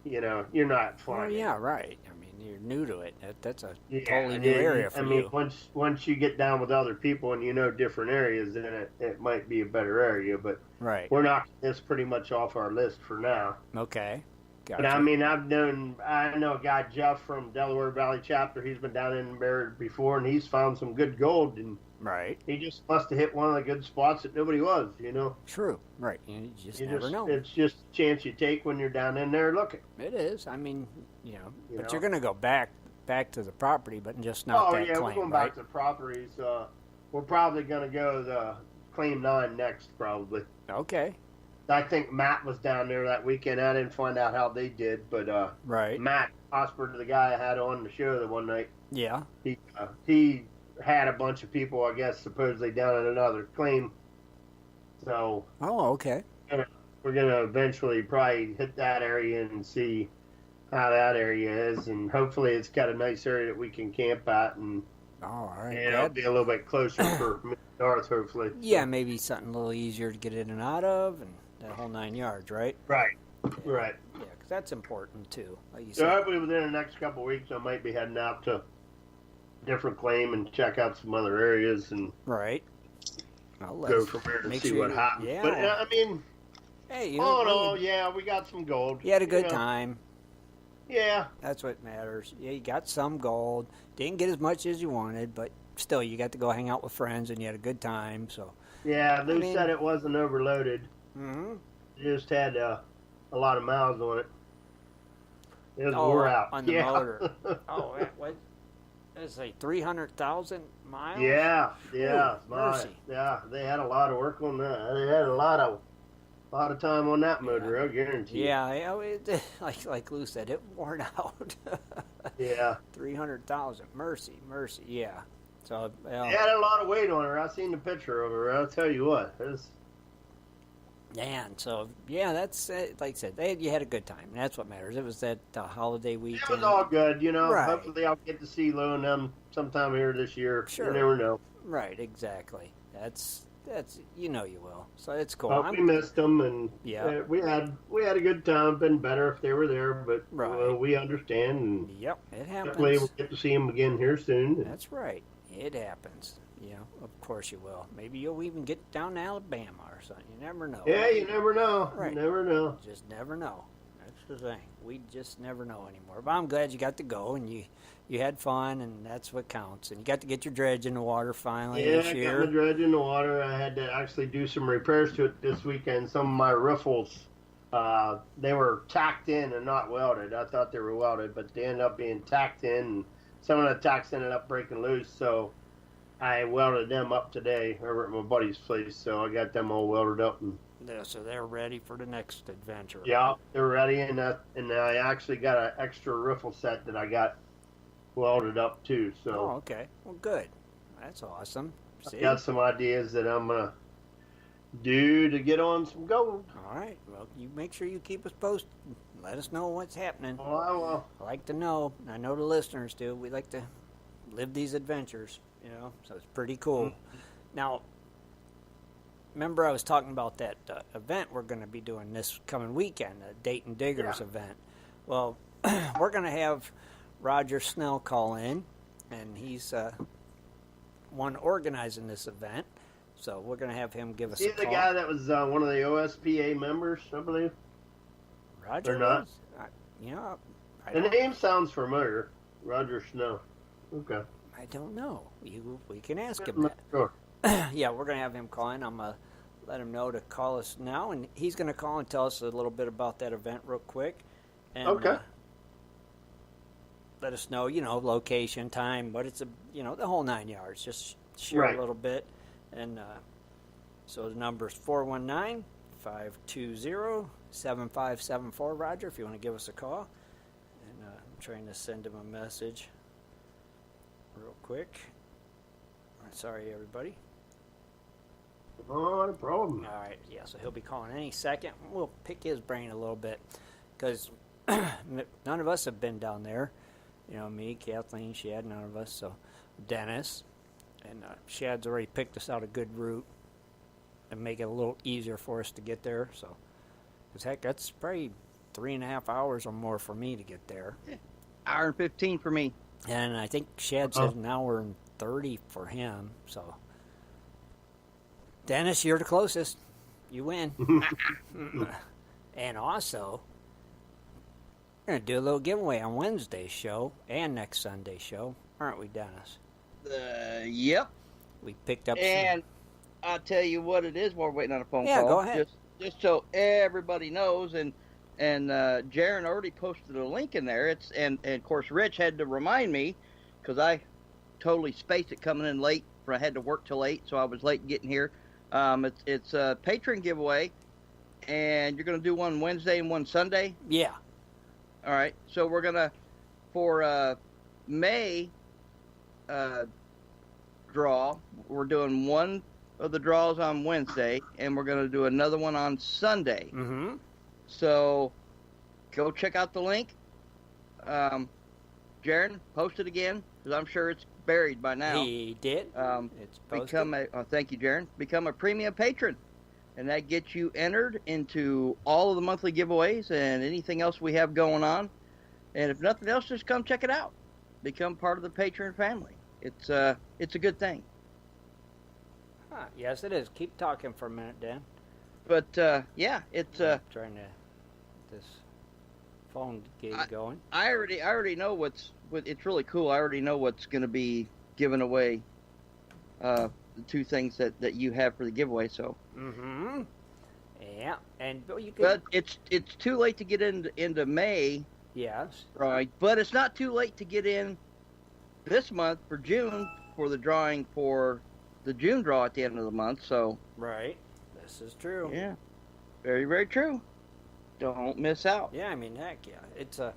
you know, you're not flying. Well, yeah, right. I mean, you're new to it. That's a totally new area for you. I mean, once you get down with other people and you know different areas, then it might be a better area. But we're knocking this pretty much off our list for now. Okay. Gotcha. But I mean, I know a guy, Jeff from Delaware Valley Chapter. He's been down in there before, and he's found some good gold. And he just must have hit one of the good spots that nobody was, you know. True. Right. You just never know. It's just a chance you take when you're down in there looking. It is. I mean, but you're going to go back to the property, but just not that claim, we're going back to properties. We're probably going to go to Claim 9 next, probably. Okay. I think Matt was down there that weekend. I didn't find out how they did, but Matt Osborne, the guy I had on the show the one night, he had a bunch of people, I guess, supposedly down at another claim. So, okay. We're gonna eventually probably hit that area and see how that area is, and hopefully it's got a nice area that we can camp at and Oh, all right. And it'll be a little bit closer for north, hopefully. Yeah, maybe something a little easier to get in and out of, and that whole 9 yards, right? Right. Right. Yeah, because that's important too. Like you So said. hopefully within the next couple of weeks, I might be heading out to different claim and check out some other areas and right. Well, go from there to see what happens. Yeah. But I mean, hey, you all in know, all, yeah, we got some gold. you had a good time. Yeah. That's what matters. Yeah, you got some gold. Didn't get as much as you wanted, but still, you got to go hang out with friends and you had a good time. So. Yeah, Lou said it wasn't overloaded. Mm-hmm. It just had a lot of miles on it. It was wore out. On the motor. Oh, what? It's like 300,000 miles? Yeah, yeah. Ooh, mercy. Yeah, they had a lot of work on that. They had a lot of time on that motor, I guarantee. Yeah, like Lou said, it worn out. Yeah. 300,000. Mercy. Yeah. So it had a lot of weight on her. I seen the picture of her. I'll tell you what. Man, so yeah, that's like I said, you had a good time. That's what matters. It was that holiday weekend. It was all good, you know. Right. Hopefully, I'll get to see Lou and them sometime here this year. Sure. You never know. Right, exactly. That's you know you will. So it's cool. But we missed them, and yeah, we had a good time. Been better if they were there, but right. We understand. And yep, it happens. Hopefully, we'll get to see them again here soon. That's right. It happens. You know, of course you will. Maybe you'll even get down to Alabama or something. You never know. Yeah, you never know. Right. You never know. Just never know. That's the thing. We just never know anymore. But I'm glad you got to go and you had fun, and that's what counts. And you got to get your dredge in the water finally this year. Yeah, I got my dredge in the water. I had to actually do some repairs to it this weekend. Some of my riffles, they were tacked in and not welded. I thought they were welded, but they ended up being tacked in. And some of the tacks ended up breaking loose, so I welded them up today over at my buddy's place. So I got them all welded up. And yeah, so they're ready for the next adventure. Yeah, they're ready, and I actually got an extra riffle set that I got welded up too. So. Oh, okay. Well, good. That's awesome. See? I got some ideas that I'm gonna do to get on some gold. All right. Well, you make sure you keep us posted. Let us know what's happening. Oh, I will. I like to know. I know the listeners do. We like to live these adventures, you know, so it's pretty cool. Mm-hmm. Now, remember I was talking about that event we're going to be doing this coming weekend, the Dayton Diggers event. Well, we're going to have Roger Snell call in, and he's one organizing this event. So we're going to have him give us a call. He's the guy that was one of the OSPA members, I believe. Roger? Or not? The name sounds familiar. Roger Snow. Okay. I don't know. We can ask him that. Sure. Yeah, we're going to have him call in. I'm going to let him know to call us now, and he's going to call and tell us a little bit about that event real quick. And, okay. Let us know, location, time, but it's the whole 9 yards. Just share a little bit. And so the number is 419-520-7574, Roger, if you want to give us a call. And I'm trying to send him a message real quick. Sorry, everybody. Not a problem. All right, yeah, so he'll be calling any second. We'll pick his brain a little bit because none of us have been down there. Me, Kathleen, Shad, none of us. So Dennis. And Shad's already picked us out a good route and make it a little easier for us to get there. So, because heck, that's probably 3.5 hours or more for me to get there. Hour and 15 for me. And I think Shad said an hour and 30 for him. So, Dennis, you're the closest. You win. And also, we're going to do a little giveaway on Wednesday's show and next Sunday's show. Aren't we, Dennis? Yep. We picked up and I'll tell you what it is while we're waiting on a phone call. Yeah, go ahead. Just so everybody knows, and Jaron already posted a link in there. And of course Rich had to remind me because I totally spaced it coming in late. I had to work till 8, so I was late getting here. It's a patron giveaway, and you're going to do one Wednesday and one Sunday. Yeah. All right. So we're gonna for May. Draw. We're doing one of the draws on Wednesday, and we're going to do another one on Sunday. Mm-hmm. So go check out the link. Jaron, post it again because I'm sure it's buried by now. He did. It's posted. Thank you, Jaron. Become a premium patron, and that gets you entered into all of the monthly giveaways and anything else we have going on. And if nothing else, just come check it out. Become part of the patron family. It's a good thing. Huh, yes, it is. Keep talking for a minute, Dan. But yeah, it's I'm trying to this phone get going. I already know it's really cool. I already know what's going to be given away. The two things that you have for the giveaway. So. Mm-hmm. Yeah, and you can. But it's too late to get into May. Yes. Right, but it's not too late to get in this month for June for the drawing for the June draw at the end of the month. So. Right. This is true. Yeah. Very, very true. Don't miss out. Yeah, I mean, heck yeah. It's you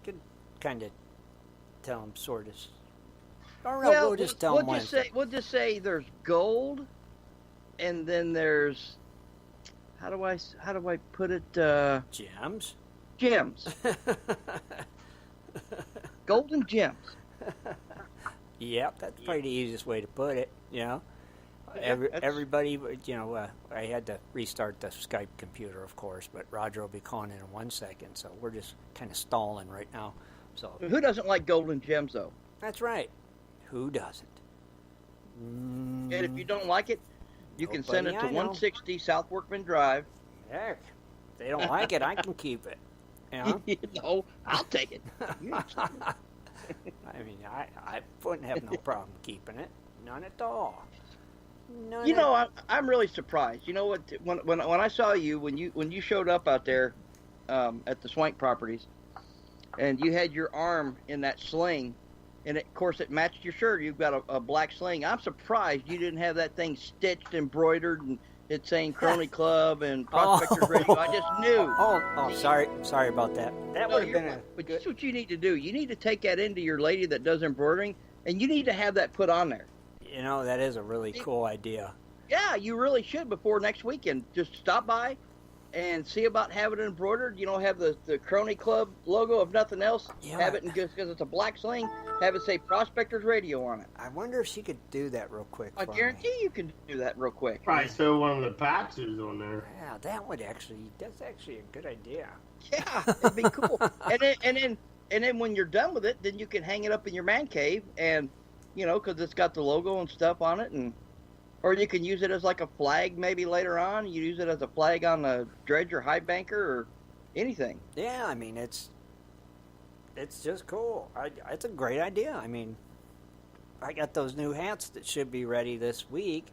could kind of tell them sort of. Or no, we'll just tell them we'll just say there's gold, and then there's, how do I put it? Gems. Gems. Golden gems. Yep, that's probably the easiest way to put it, you know. Everybody, you know, I had to restart the Skype computer, of course, but Roger will be calling in 1 second, so we're just kind of stalling right now. So who doesn't like golden gems, though? That's right. Who doesn't? And if you don't like it, you can send it to 160 South Workman Drive. Heck, if they don't like it, I can keep it. You know? No, I'll take it. I mean, I wouldn't have no problem keeping it. None at all. You know, I'm really surprised. You know what? When I saw you when you showed up out there at the Swank Properties, and you had your arm in that sling, and of course it matched your shirt. You've got a black sling. I'm surprised you didn't have that thing stitched, embroidered, and it's saying Crony Club and Prospectors Radio. I just knew. Oh, sorry about that. That would have been But that's what you need to do. You need to take that into your lady that does embroidering, and you need to have that put on there. You know, that is a really cool idea. Yeah, you really should before next weekend. Just stop by and see about having it embroidered. You know, have the Crony Club logo, if nothing else. Yeah. Have it, because it's a black sling, have it say Prospectors Radio on it. I wonder if she could do that real quick I guarantee you can do that real quick. Probably sew one of the patches on there. Yeah, that's actually a good idea. Yeah, it'd be cool. and then when you're done with it, then you can hang it up in your man cave, and you know, because it's got the logo and stuff on it, or you can use it as like a flag maybe later on. You use it as a flag on the dredge or high banker or anything. Yeah, I mean, it's just cool. It's a great idea. I mean, I got those new hats that should be ready this week,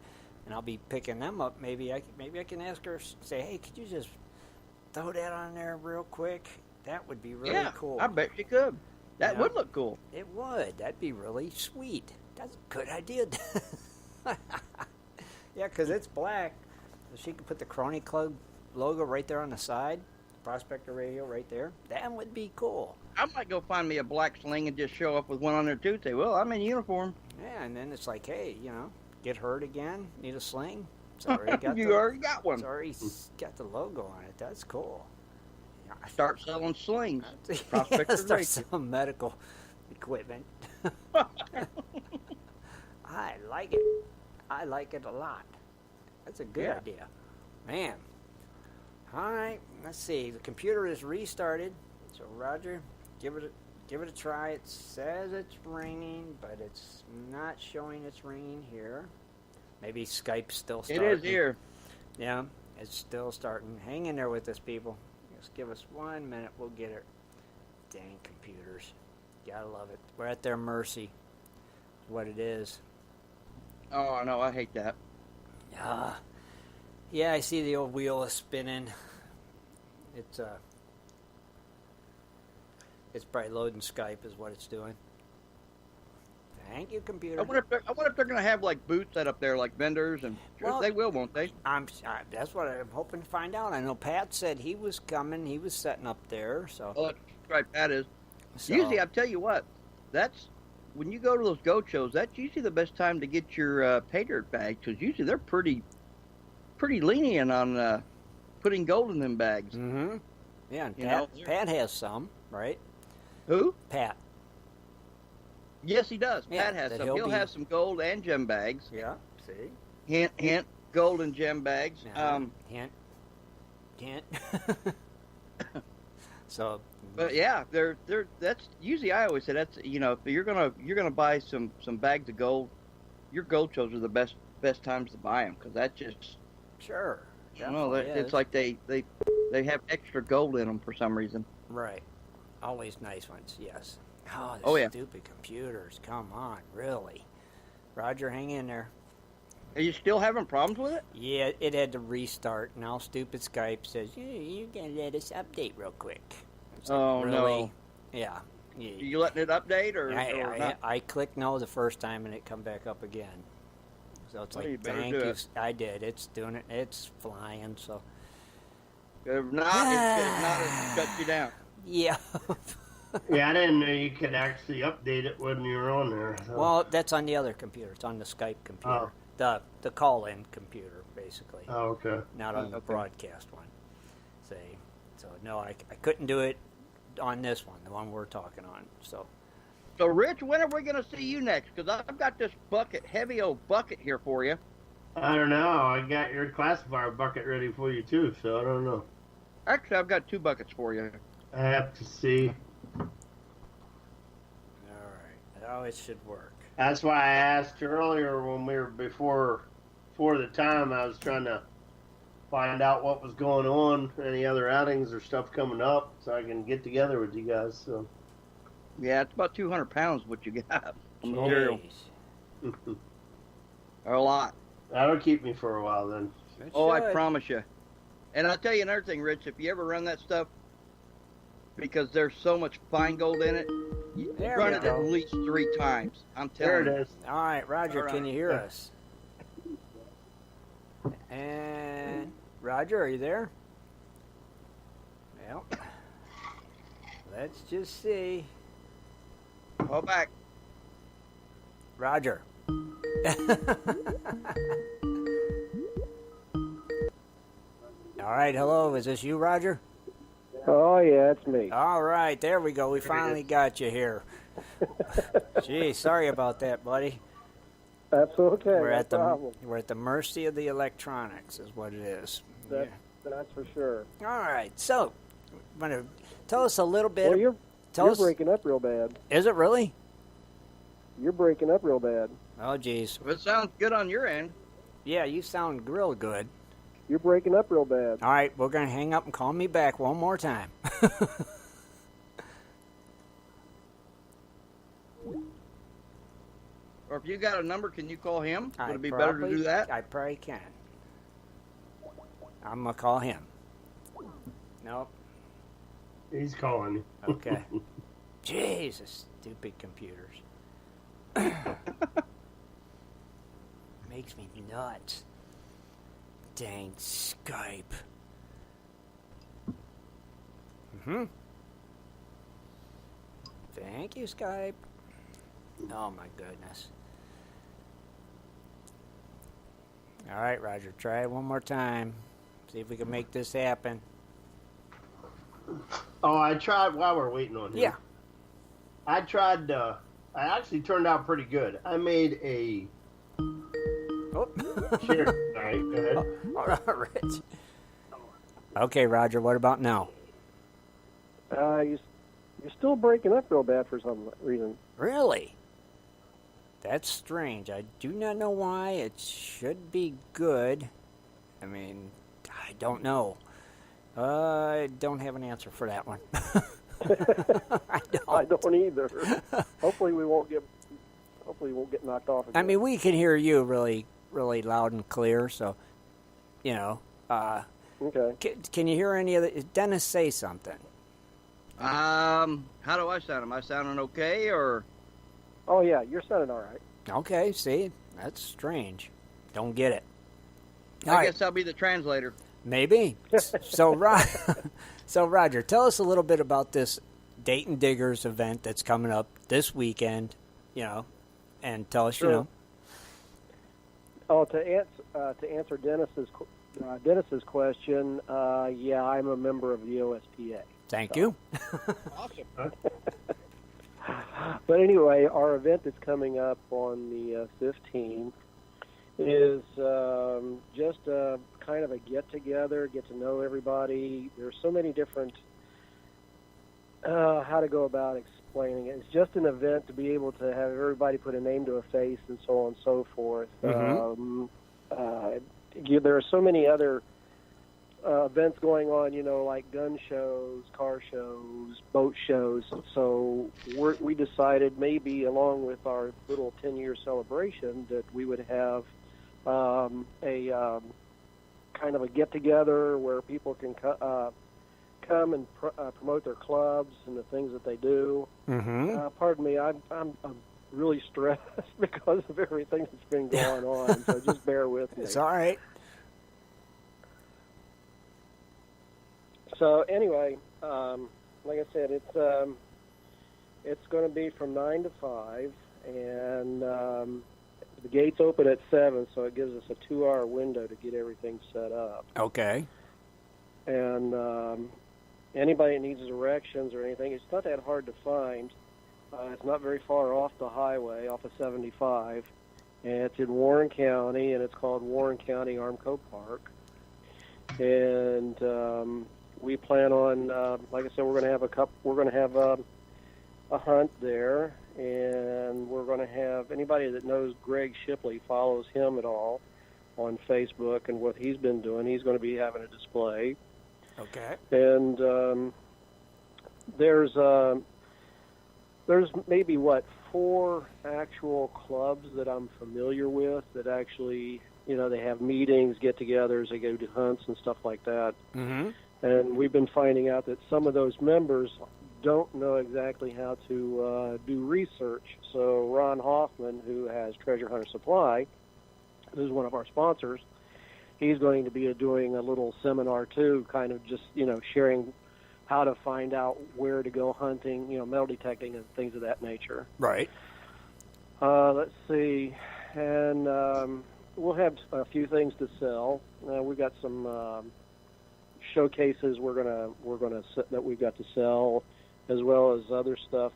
and I'll be picking them up. Maybe I can ask her, say, hey, could you just throw that on there real quick? That would be really cool. I bet you could. That would look cool. It would. That'd be really sweet. That's a good idea. Yeah, because it's black. So she could put the Crony Club logo right there on the side. Prospector Radio right there. That would be cool. I might go find me a black sling and just show up with one on there too. Say, well, I'm in uniform. Yeah, and then it's like, hey, you know, get hurt again? Need a sling? It's already got you already got one. It's already got the logo on it. That's cool. Start selling slings. Start selling medical equipment. I like it. I like it a lot. That's a good idea. Man. All right. Let's see. The computer is restarted. So, Roger, give it a try. It says it's ringing, but it's not showing it's ringing here. Maybe Skype's still starting. It is here. Yeah, it's still starting. Hang in there with us, people. Just give us 1 minute. We'll get it. Dang computers. Gotta love it. We're at their mercy. What it is. Oh, no, I hate that. Yeah, I see the old wheel is spinning. It's probably loading Skype is what it's doing. Thank you, computer. I wonder if they're going to have like booths set up there, like vendors, and they will, won't they? That's what I'm hoping to find out. I know Pat said he was coming. He was setting up there. So. Oh, that's right, Pat is. So, usually, I'll tell you what. That's when you go to those goat shows. That's usually the best time to get your pay dirt bags, because usually they're pretty lenient on putting gold in them bags. Mm-hmm. Yeah, and Pat has some, right? Who? Pat. Yes, he does. Yeah, Pat has that some. he'll He'll be- have some gold and gem bags. Yeah, see? Hint, hint, gold and gem bags. Hint. So, But yeah, they're that's usually I always say that's if you're gonna buy some bags of gold, your gold shows are the best times to buy them because that just sure. it's like they have extra gold in them for some reason. Right. Always nice ones, yes. Oh, Oh, yeah. stupid computers. Come on, really. Roger, hang in there. Are you still having problems with it? Yeah, it had to restart. Now stupid Skype says, you gotta let us update real quick. It's like, Oh, really? no. Yeah. Are you letting it update or not? I clicked no the first time and it come back up again. So it's Well, you like, better thank do you. it. I did. It's doing it. It's flying, so. If not, it'll shut you down. Yeah. Yeah, I didn't know you could actually update it when you were on there. So. Well, that's on the other computer. It's on the Skype computer. The call-in computer, basically. Oh, okay. Not on the broadcast one. See, so no, I couldn't do it on this one, the one we're talking on. So Rich, when are we going to see you next? Because I've got this heavy old bucket here for you. I don't know. I got your classifier bucket ready for you, too, so I don't know. Actually, I've got 2 buckets for you. I have to see. all right, oh, it should work. That's why I asked earlier when we were before the time. I was trying to find out what was going on, any other outings or stuff coming up, so I can get together with you guys. So Yeah, it's about 200 pounds what you got from material. A lot. That'll keep me for a while then. I promise you. And I'll tell you another thing, Rich. If you ever run that stuff, because there's so much fine gold in it, you There run we it go. at least 3 times. I'm There telling it you. is. All right, Roger, All right. can you hear us? And Roger, are you there? Well, let's just see. Call back. Roger. All right, hello. Is this you, Roger? Oh, yeah, it's me. All right, there we go. We finally got you here. Gee, sorry about that, buddy. That's okay. We're no at problem. we're at the mercy of the electronics, is what it is. That's for sure. All right, so, want to tell us a little bit. Well, you're tell us. breaking up real bad. Is it really? You're breaking up real bad. Oh, geez. If it sounds good on your end. Yeah, you sound real good. You're breaking up real bad. All right, we're going to hang up and call me back one more time. Or if you got a number, can you call him? Would I it be better to probably- do that? I probably can. I'm going to call him. Nope. He's calling you. Okay. Jesus, stupid computers. Makes me nuts. Dang Skype. Thank you, Skype. Oh my goodness. All right, Roger, try it one more time. See if we can make this happen. Oh, I tried while we're waiting on him. Yeah. I tried. I actually turned out pretty good. I made a. Oh. Sure. All right, go ahead. All right, Rich. Okay, Roger, what about now? You're still breaking up real bad for some reason. Really? That's strange. I do not know why. It should be good. I mean, I don't know. I don't have an answer for that one. I don't either. Hopefully we won't get knocked off again. I mean, we can hear you really, really loud and clear. So, you know. Okay. Can you hear any of the? Dennis, say something. How do I sound? Am I sounding okay or? Oh yeah, you're sounding all right. Okay. See, that's strange. Don't get it. I guess I'll be the translator. Maybe. So Roger, tell us a little bit about this Dayton Diggers event that's coming up this weekend, you know, and tell us, Sure. you know. Oh, to answer Dennis's question, yeah, I'm a member of the OSPA. Thank you. Awesome. But anyway, our event that's coming up on the 15th is just kind of a get-together, get to know everybody. There's so many different, how to go about explaining it. It's just an event to be able to have everybody put a name to a face and so on and so forth. Mm-hmm. There are so many other events going on, like gun shows, car shows, boat shows. So we decided maybe along with our little 10-year celebration that we would have a kind of a get-together where people can come and promote their clubs and the things that they do. Mm-hmm. Pardon me, I'm really stressed because of everything that's been going on, so just bear with me. It's all right. So anyway, like I said, it's going to be from 9 to 5, and the gates open at 7, so it gives us a 2-hour window to get everything set up. Okay. And anybody that needs directions or anything, it's not that hard to find. It's not very far off the highway, off of 75, and it's in Warren County, and it's called Warren County Armco Park. And we plan on, like I said, we're going to have a hunt there, and we're going to have anybody that knows Greg Shipley, follows him at all on Facebook and what he's been doing. He's going to be having a display. Okay. And there's maybe 4 actual clubs that I'm familiar with that actually, they have meetings, get-togethers, they go to hunts and stuff like that. Mm-hmm. And we've been finding out that some of those members don't know exactly how to do research. So Ron Hoffman, who has Treasure Hunter Supply, who's one of our sponsors, he's going to be doing a little seminar too, kind of just, sharing how to find out where to go hunting, metal detecting and things of that nature. Right. Let's see. And we'll have a few things to sell. We've got some showcases that we've got to sell, as well as other stuff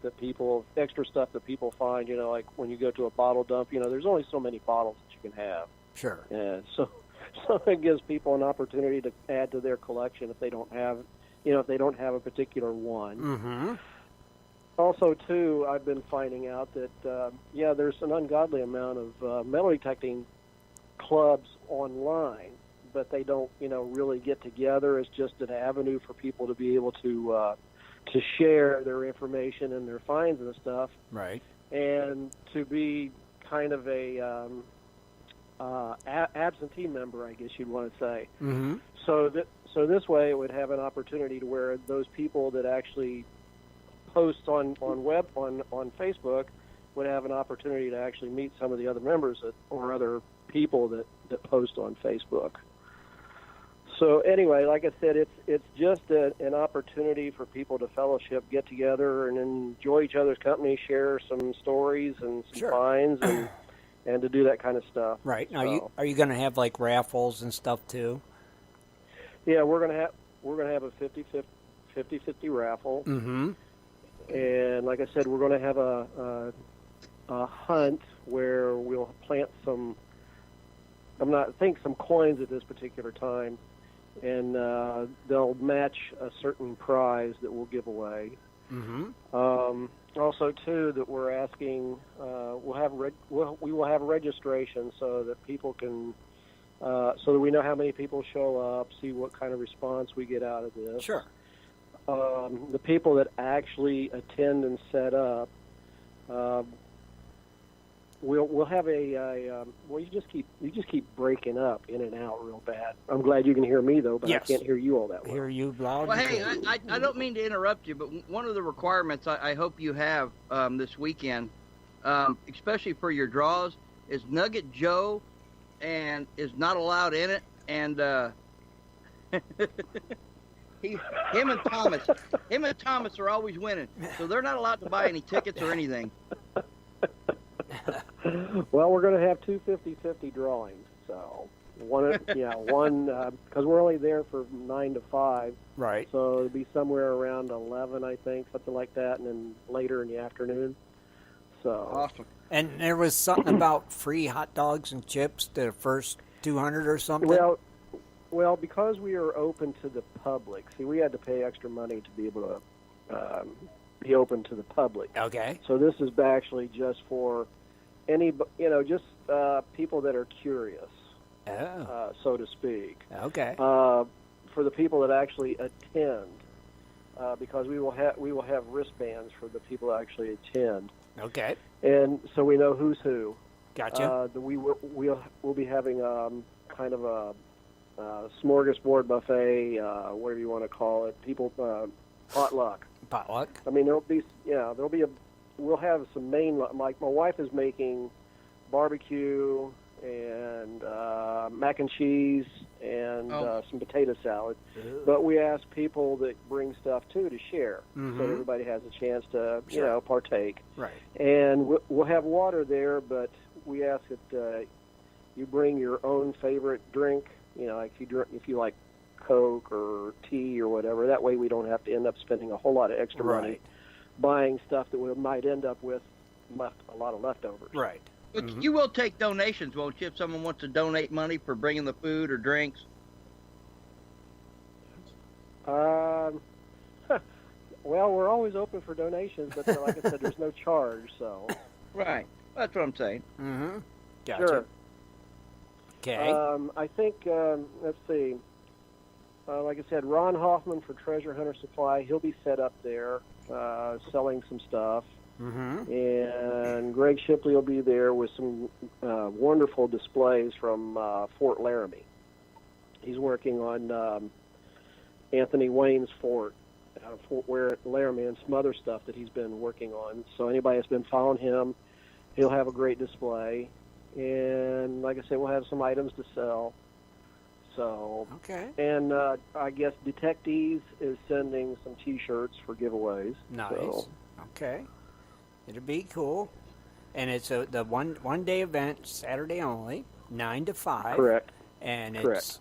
extra stuff that people find, like when you go to a bottle dump, there's only so many bottles that you can have. Sure. Yeah, so it gives people an opportunity to add to their collection if they don't have a particular one. Mm-hmm. Also, too, I've been finding out that, there's an ungodly amount of metal detecting clubs online, but they don't, really get together. It's just an avenue for people to be able to share their information and their finds and stuff. Right. And to be kind of a absentee member, I guess you'd want to say. Mm-hmm. So this way it would have an opportunity to where those people that actually post on Facebook would have an opportunity to actually meet some of the other members or other people that post on Facebook. So anyway, like I said, it's just an opportunity for people to fellowship, get together, and enjoy each other's company, share some stories and some finds, and to do that kind of stuff. Right. Now, are you going to have like raffles and stuff too? Yeah, we're gonna have a 50-50 raffle. Mm-hmm. And like I said, we're going to have a hunt where we'll plant some coins at this particular time, and they'll match a certain prize that we'll give away. Mm-hmm. Also, too, that we're asking, we will have registration so that people can, so that we know how many people show up, see what kind of response we get out of this. Sure. The people that actually attend and set up, we'll have well, you just keep breaking up in and out real bad. I'm glad you can hear me though, but yes. I can't hear you all that well. Hear you loud. Well, hey, I don't mean to interrupt you, but one of the requirements I hope you have this weekend, especially for your draws, is Nugget Joe, and is not allowed in it, and him and Thomas are always winning, so they're not allowed to buy any tickets or anything. Well, we're going to have 2 50-50 drawings, so one because we're only there for 9 to 5, right? So it'll be somewhere around 11, I think, something like that, and then later in the afternoon. So Awesome. And there was something about free hot dogs and chips the first 200 or something? Well, because we are open to the public, see, we had to pay extra money to be able to be open to the public. Okay. So this is actually just for any, just people that are curious, so to speak. Okay. For the people that actually attend, because we will have wristbands for the people that actually attend. Okay. And so we know who's who. Gotcha. We'll be having kind of a smorgasbord buffet, whatever you want to call it. People potluck. Potluck. I mean, we'll have some main, like my wife is making barbecue and mac and cheese and some potato salad. Ew. But we ask people that bring stuff too to share, so everybody has a chance to partake. Right. And we'll have water there, but we ask that you bring your own favorite drink. Like if you like Coke or tea or whatever. That way we don't have to end up spending a whole lot of extra money buying stuff that we might end up with a lot of leftovers. Right. But you will take donations, won't you, if someone wants to donate money for bringing the food or drinks? Well, we're always open for donations, but like I said, there's no charge, so. Right. That's what I'm saying. Mm-hmm. Gotcha. Sure. Okay. I think, let's see. Like I said, Ron Hoffman for Treasure Hunter Supply, he'll be set up there selling some stuff. Mm-hmm. And Greg Shipley will be there with some wonderful displays from Fort Laramie. He's working on Anthony Wayne's fort out of Fort Laramie and some other stuff that he's been working on. So anybody that's been following him, he'll have a great display. And like I said, we'll have some items to sell. So, okay. And I guess Detectives is sending some T-shirts for giveaways. Nice. So. Okay. It'll be cool. And it's the one day event, Saturday only, 9 to 5. Correct. And Correct.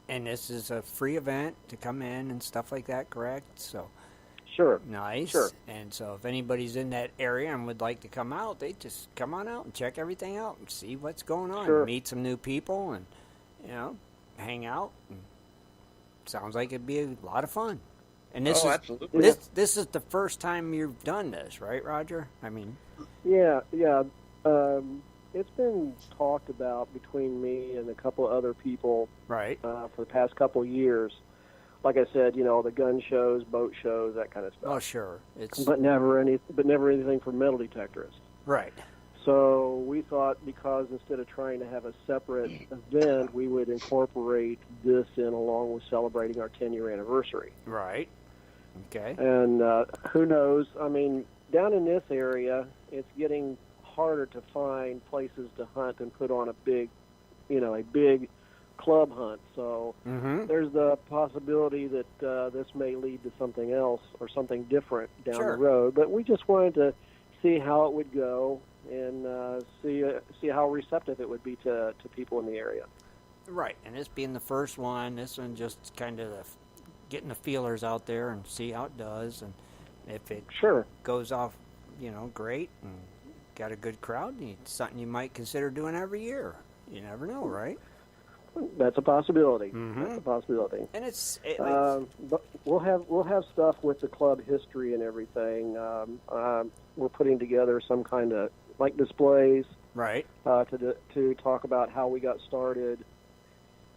And this is a free event to come in and stuff like that, correct? So. Sure. Nice. Sure. And so if anybody's in that area and would like to come out, they just come on out and check everything out and see what's going on. Sure. Meet some new people and, hang out. And sounds like it'd be a lot of fun. And this absolutely. This is the first time you've done this, right, Roger? I mean. Yeah. It's been talked about between me and a couple of other people. Right. For the past couple of years. Like I said, the gun shows, boat shows, that kind of stuff. Oh, sure. But never anything for metal detectorists. Right. So we thought, because instead of trying to have a separate event, we would incorporate this in along with celebrating our 10-year anniversary. Right. Okay. And who knows? I mean, down in this area, it's getting harder to find places to hunt and put on a big club hunt. So there's the possibility that this may lead to something else or something different down the road. But we just wanted to see how it would go and see how receptive it would be to people in the area. Right, and this being the first one, this one just kind of getting the feelers out there and see how it does, and if it goes off, great, and got a good crowd, it's something you might consider doing every year. You never know, right? That's a possibility. That's a possibility. And but we'll have stuff with the club history and everything. We're putting together some kind of displays, right? To talk about how we got started,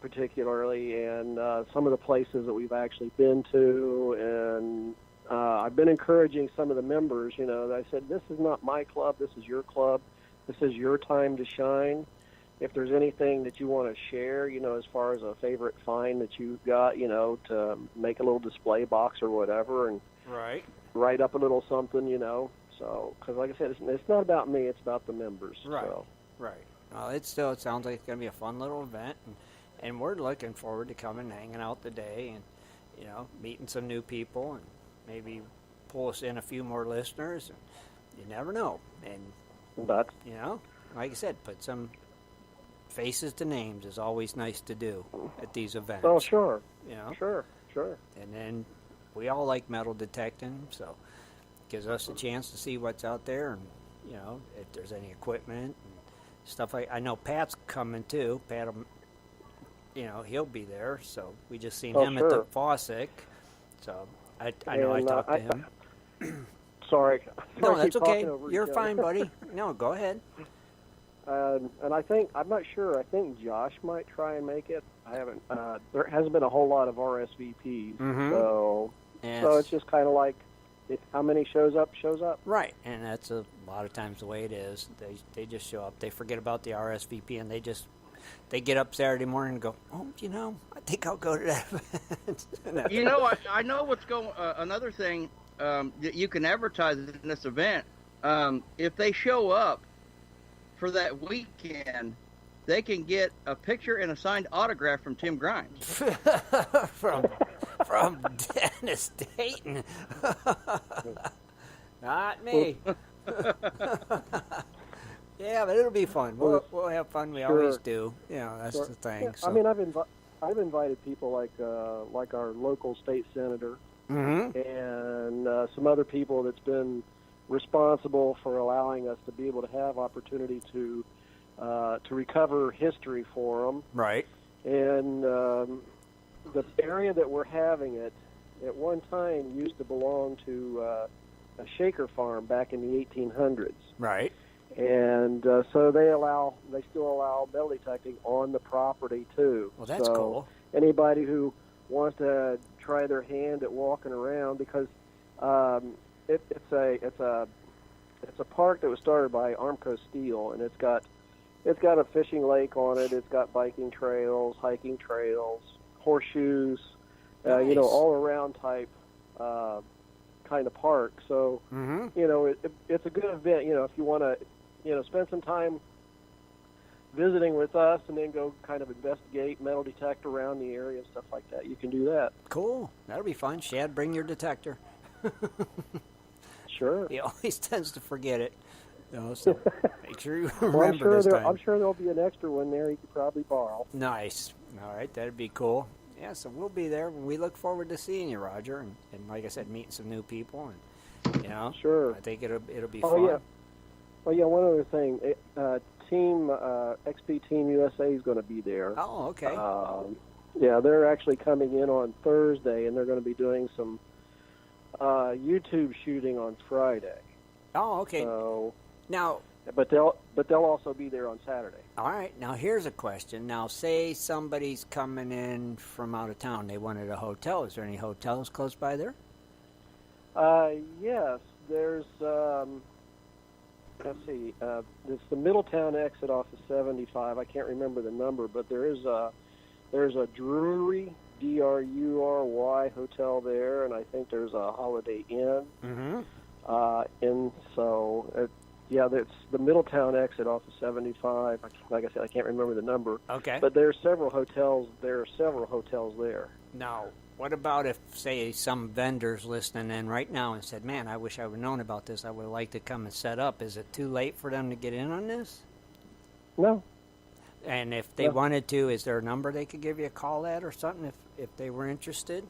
particularly, and some of the places that we've actually been to. And I've been encouraging some of the members. I said, this is not my club. This is your club. This is your time to shine. If there's anything that you want to share, as far as a favorite find that you've got, to make a little display box or whatever, and write up a little something, So, because like I said, it's not about me; it's about the members. Right. So. Right. Well, it sounds like it's going to be a fun little event, and we're looking forward to coming and hanging out today, and meeting some new people, and maybe pull us in a few more listeners. And you never know. And but like I said, put some faces to names is always nice to do at these events. Oh, sure. Sure. And then we all like metal detecting, so it gives us a chance to see what's out there and you know, if there's any equipment and stuff. I know Pat's coming too. Pat, you know, he'll be there. So we just seen him at the Faucet. So I know I talked to him. Sorry. No, that's okay. You're fine, buddy. No, go ahead. And I'm not sure. I think Josh might try and make it. I haven't. There hasn't been a whole lot of RSVPs, so it's just kind of like how many shows up. Right, and that's a lot of times the way it is. They just show up. They forget about the RSVP, and they get up Saturday morning and go, oh, you know, I think I'll go to that event. You know, I know what's going. Another thing that you can advertise in this event, if they show up for that weekend, they can get a picture and a signed autograph from Tim Grimes. from Dennis Dayton. Not me. Yeah, but it'll be fun. We'll have fun. We always do. You know, that's the thing. Yeah, so. I mean, I've invited people like our local state senator and some other people that's been responsible for allowing us to be able to have opportunity to recover history for them. Right. And the area that we're having it at one time used to belong to a Shaker farm back in the 1800s. Right. And so they still allow metal detecting on the property too. Well, that's cool. Anybody who wants to try their hand at walking around, because it's a park that was started by Armco Steel, and it's got a fishing lake on it. It's got biking trails, hiking trails, horseshoes, nice. You know, all around type kind of park. So you know, it's a good event. You know, if you want to, you know, spend some time visiting with us and then go kind of investigate, metal detect around the area and stuff like that, you can do that. Cool. That'll be fun. Shad, bring your detector. Sure. He always tends to forget it. You know, so make sure you remember this time. I'm sure there'll be an extra one there you could probably borrow. Nice. All right, that'd be cool. Yeah, so we'll be there. We look forward to seeing you, Roger, and like I said, meeting some new people, and you know, sure. I think it'll be fun. Yeah. Well, yeah. One other thing, Team XP Team USA is going to be there. Oh, okay. Yeah, they're actually coming in on Thursday, and they're going to be doing some YouTube shooting on Friday. Oh, okay. So now, but they'll also be there on Saturday. All right. Now here's a question. Now, say somebody's coming in from out of town. They wanted a hotel. Is there any hotels close by there? Yes. There's. Let's see. It's the Middletown exit off of 75. I can't remember the number, but there's a Drury, DRURY hotel there, and I think there's a Holiday Inn. And so, that's the Middletown exit off of 75. Like I said, I can't remember the number. Okay. But there are several hotels. There are several hotels there. Now, what about if, say, some vendors listening in right now and said, man, I wish I would have known about this. I would have liked to come and set up. Is it too late for them to get in on this? No. And if they wanted to, is there a number they could give you a call at or something if they were interested?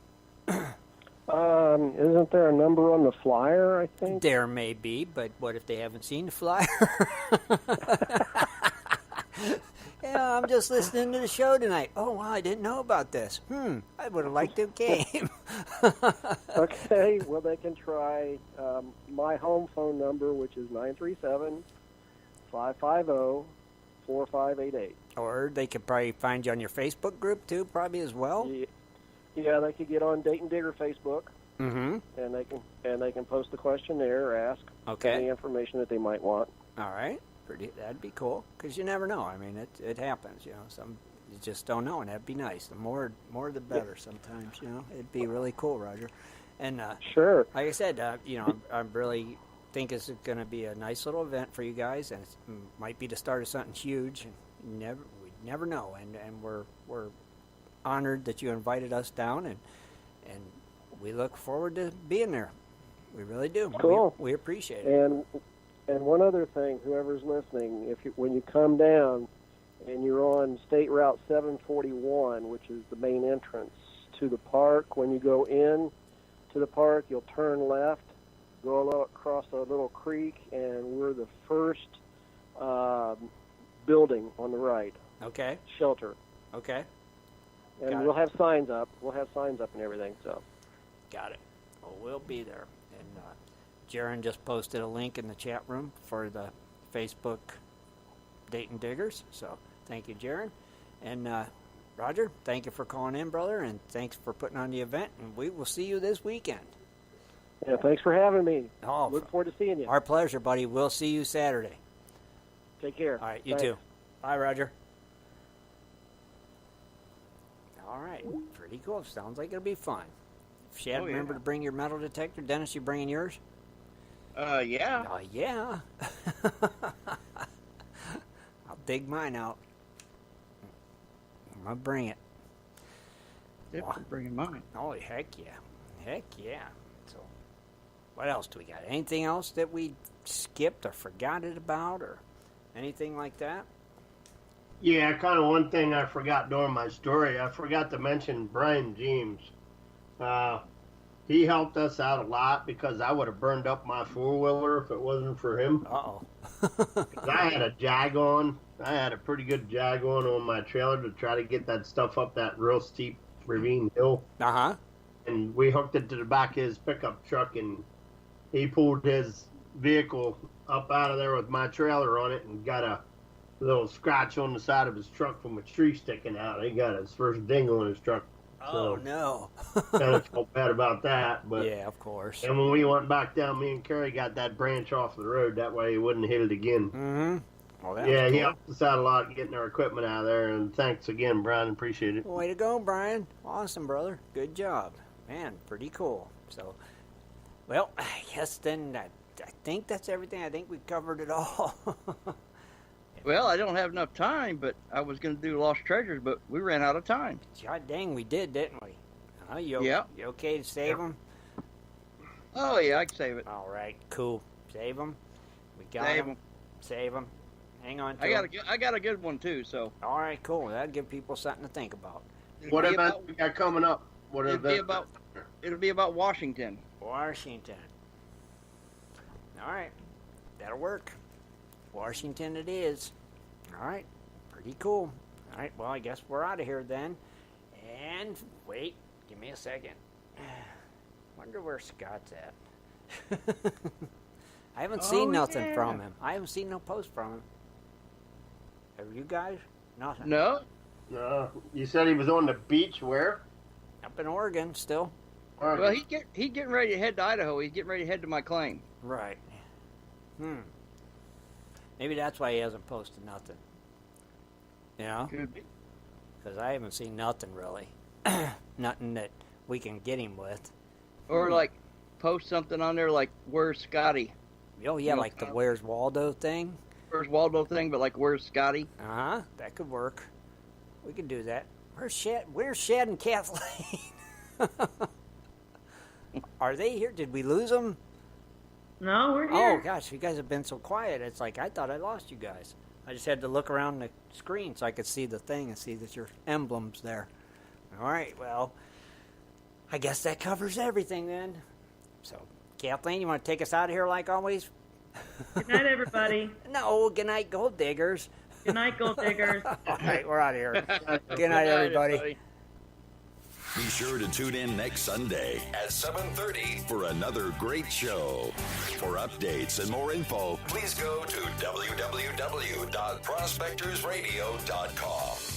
Isn't there a number on the flyer, I think? There may be, but what if they haven't seen the flyer? Yeah, I'm just listening to the show tonight. Oh, wow, I didn't know about this. I would have liked to have came. Okay, well, they can try my home phone number, which is 937-550-4588. Or they could probably find you on your Facebook group, too, probably as well. Yeah, they could get on Dayton Digger Facebook, and they can post the question there or ask any information that they might want. All right. That'd be cool, because you never know. I mean, it happens, you know. You just don't know, and that'd be nice. The more the better sometimes, you know. It'd be really cool, Roger. And sure. Like I said, you know, I really think it's going to be a nice little event for you guys, and it might be the start of something huge. We never know, and we're honored that you invited us down, and we look forward to being there. We really do. Cool. We appreciate it. And one other thing, whoever's listening, when you come down and you're on State Route 741, which is the main entrance to the park, when you go in to the park, you'll turn left go across a little creek, and we're the first building on the right. Okay. Shelter. Okay. And we'll have signs up. We'll have signs up and everything. So. Got it. Well, we'll be there. And Jaron just posted a link in the chat room for the Facebook Dayton Diggers. So thank you, Jaron. And Roger, thank you for calling in, brother, and thanks for putting on the event. And we will see you this weekend. Yeah, thanks for having me. Oh, look forward to seeing you. Our pleasure, buddy. We'll see you Saturday. Take care. All right, you too. Bye, Roger. All right, pretty cool. Sounds like it'll be fun. Shad, remember to bring your metal detector. Dennis, you bringing yours? Yeah. Yeah. I'll dig mine out. I'm going to bring it. Definitely bringing mine. Oh, heck yeah. Heck yeah. So, what else do we got? Anything else that we skipped or forgot it about or anything like that? Yeah, kind of one thing I forgot during my story. I forgot to mention Brian James. He helped us out a lot because I would have burned up my four-wheeler if it wasn't for him. Uh-oh. 'Cause I had a jag on. I had a pretty good jag on my trailer to try to get that stuff up that real steep ravine hill. Uh-huh. And we hooked it to the back of his pickup truck, and he pulled his vehicle up out of there with my trailer on it and got a little scratch on the side of his truck from a tree sticking out. He got his first ding on his truck. Oh, no. Kind of felt bad about that. But yeah, of course. And when we went back down, me and Kerry got that branch off the road. That way he wouldn't hit it again. Mm-hmm. Well, yeah, cool. he helped us out a lot getting our equipment out of there. And thanks again, Brian. Appreciate it. Way to go, Brian. Awesome, brother. Good job. Man, pretty cool. So, well, I guess then I think that's everything. I think we covered it all. Well, I don't have enough time, but I was going to do Lost Treasures, but we ran out of time. God dang, we did, didn't we? You okay to save them? Oh, yeah, I can save it. All right, cool. Save them. We got them. Save them. Hang on to them. I got a good one, too, so. All right, cool. That'll give people something to think about. What event we got coming up? It'll be about Washington. Washington. All right. That'll work. Washington it is. All right. Pretty cool. All right. Well, I guess we're out of here then. And wait. Give me a second. Wonder where Scott's at. I haven't seen nothing from him. I haven't seen no post from him. Have you guys? Nothing. No. You said he was on the beach where? Up in Oregon still. Well, he's getting ready to head to Idaho. He's getting ready to head to my claim. Right. Maybe that's why he hasn't posted nothing. You know? Could be. Because I haven't seen nothing really. Nothing that we can get him with. Or like post something on there like, where's Scotty? Oh, yeah, like the Where's Waldo thing? Where's Waldo thing, but like, where's Scotty? Uh-huh. That could work. We could do that. Where's Shad and Kathleen? Are they here? Did we lose them? No, we're here. Oh, gosh, you guys have been so quiet. It's like I thought I lost you guys. I just had to look around the screen so I could see the thing and see that your emblem's there. All right, well, I guess that covers everything then. So, Kathleen, you want to take us out of here like always? Good night, everybody. No, good night, Gold Diggers. Good night, Gold Diggers. All right, we're out of here. Good night, everybody. Be sure to tune in next Sunday at 7:30 for another great show. For updates and more info, please go to www.prospectorsradio.com.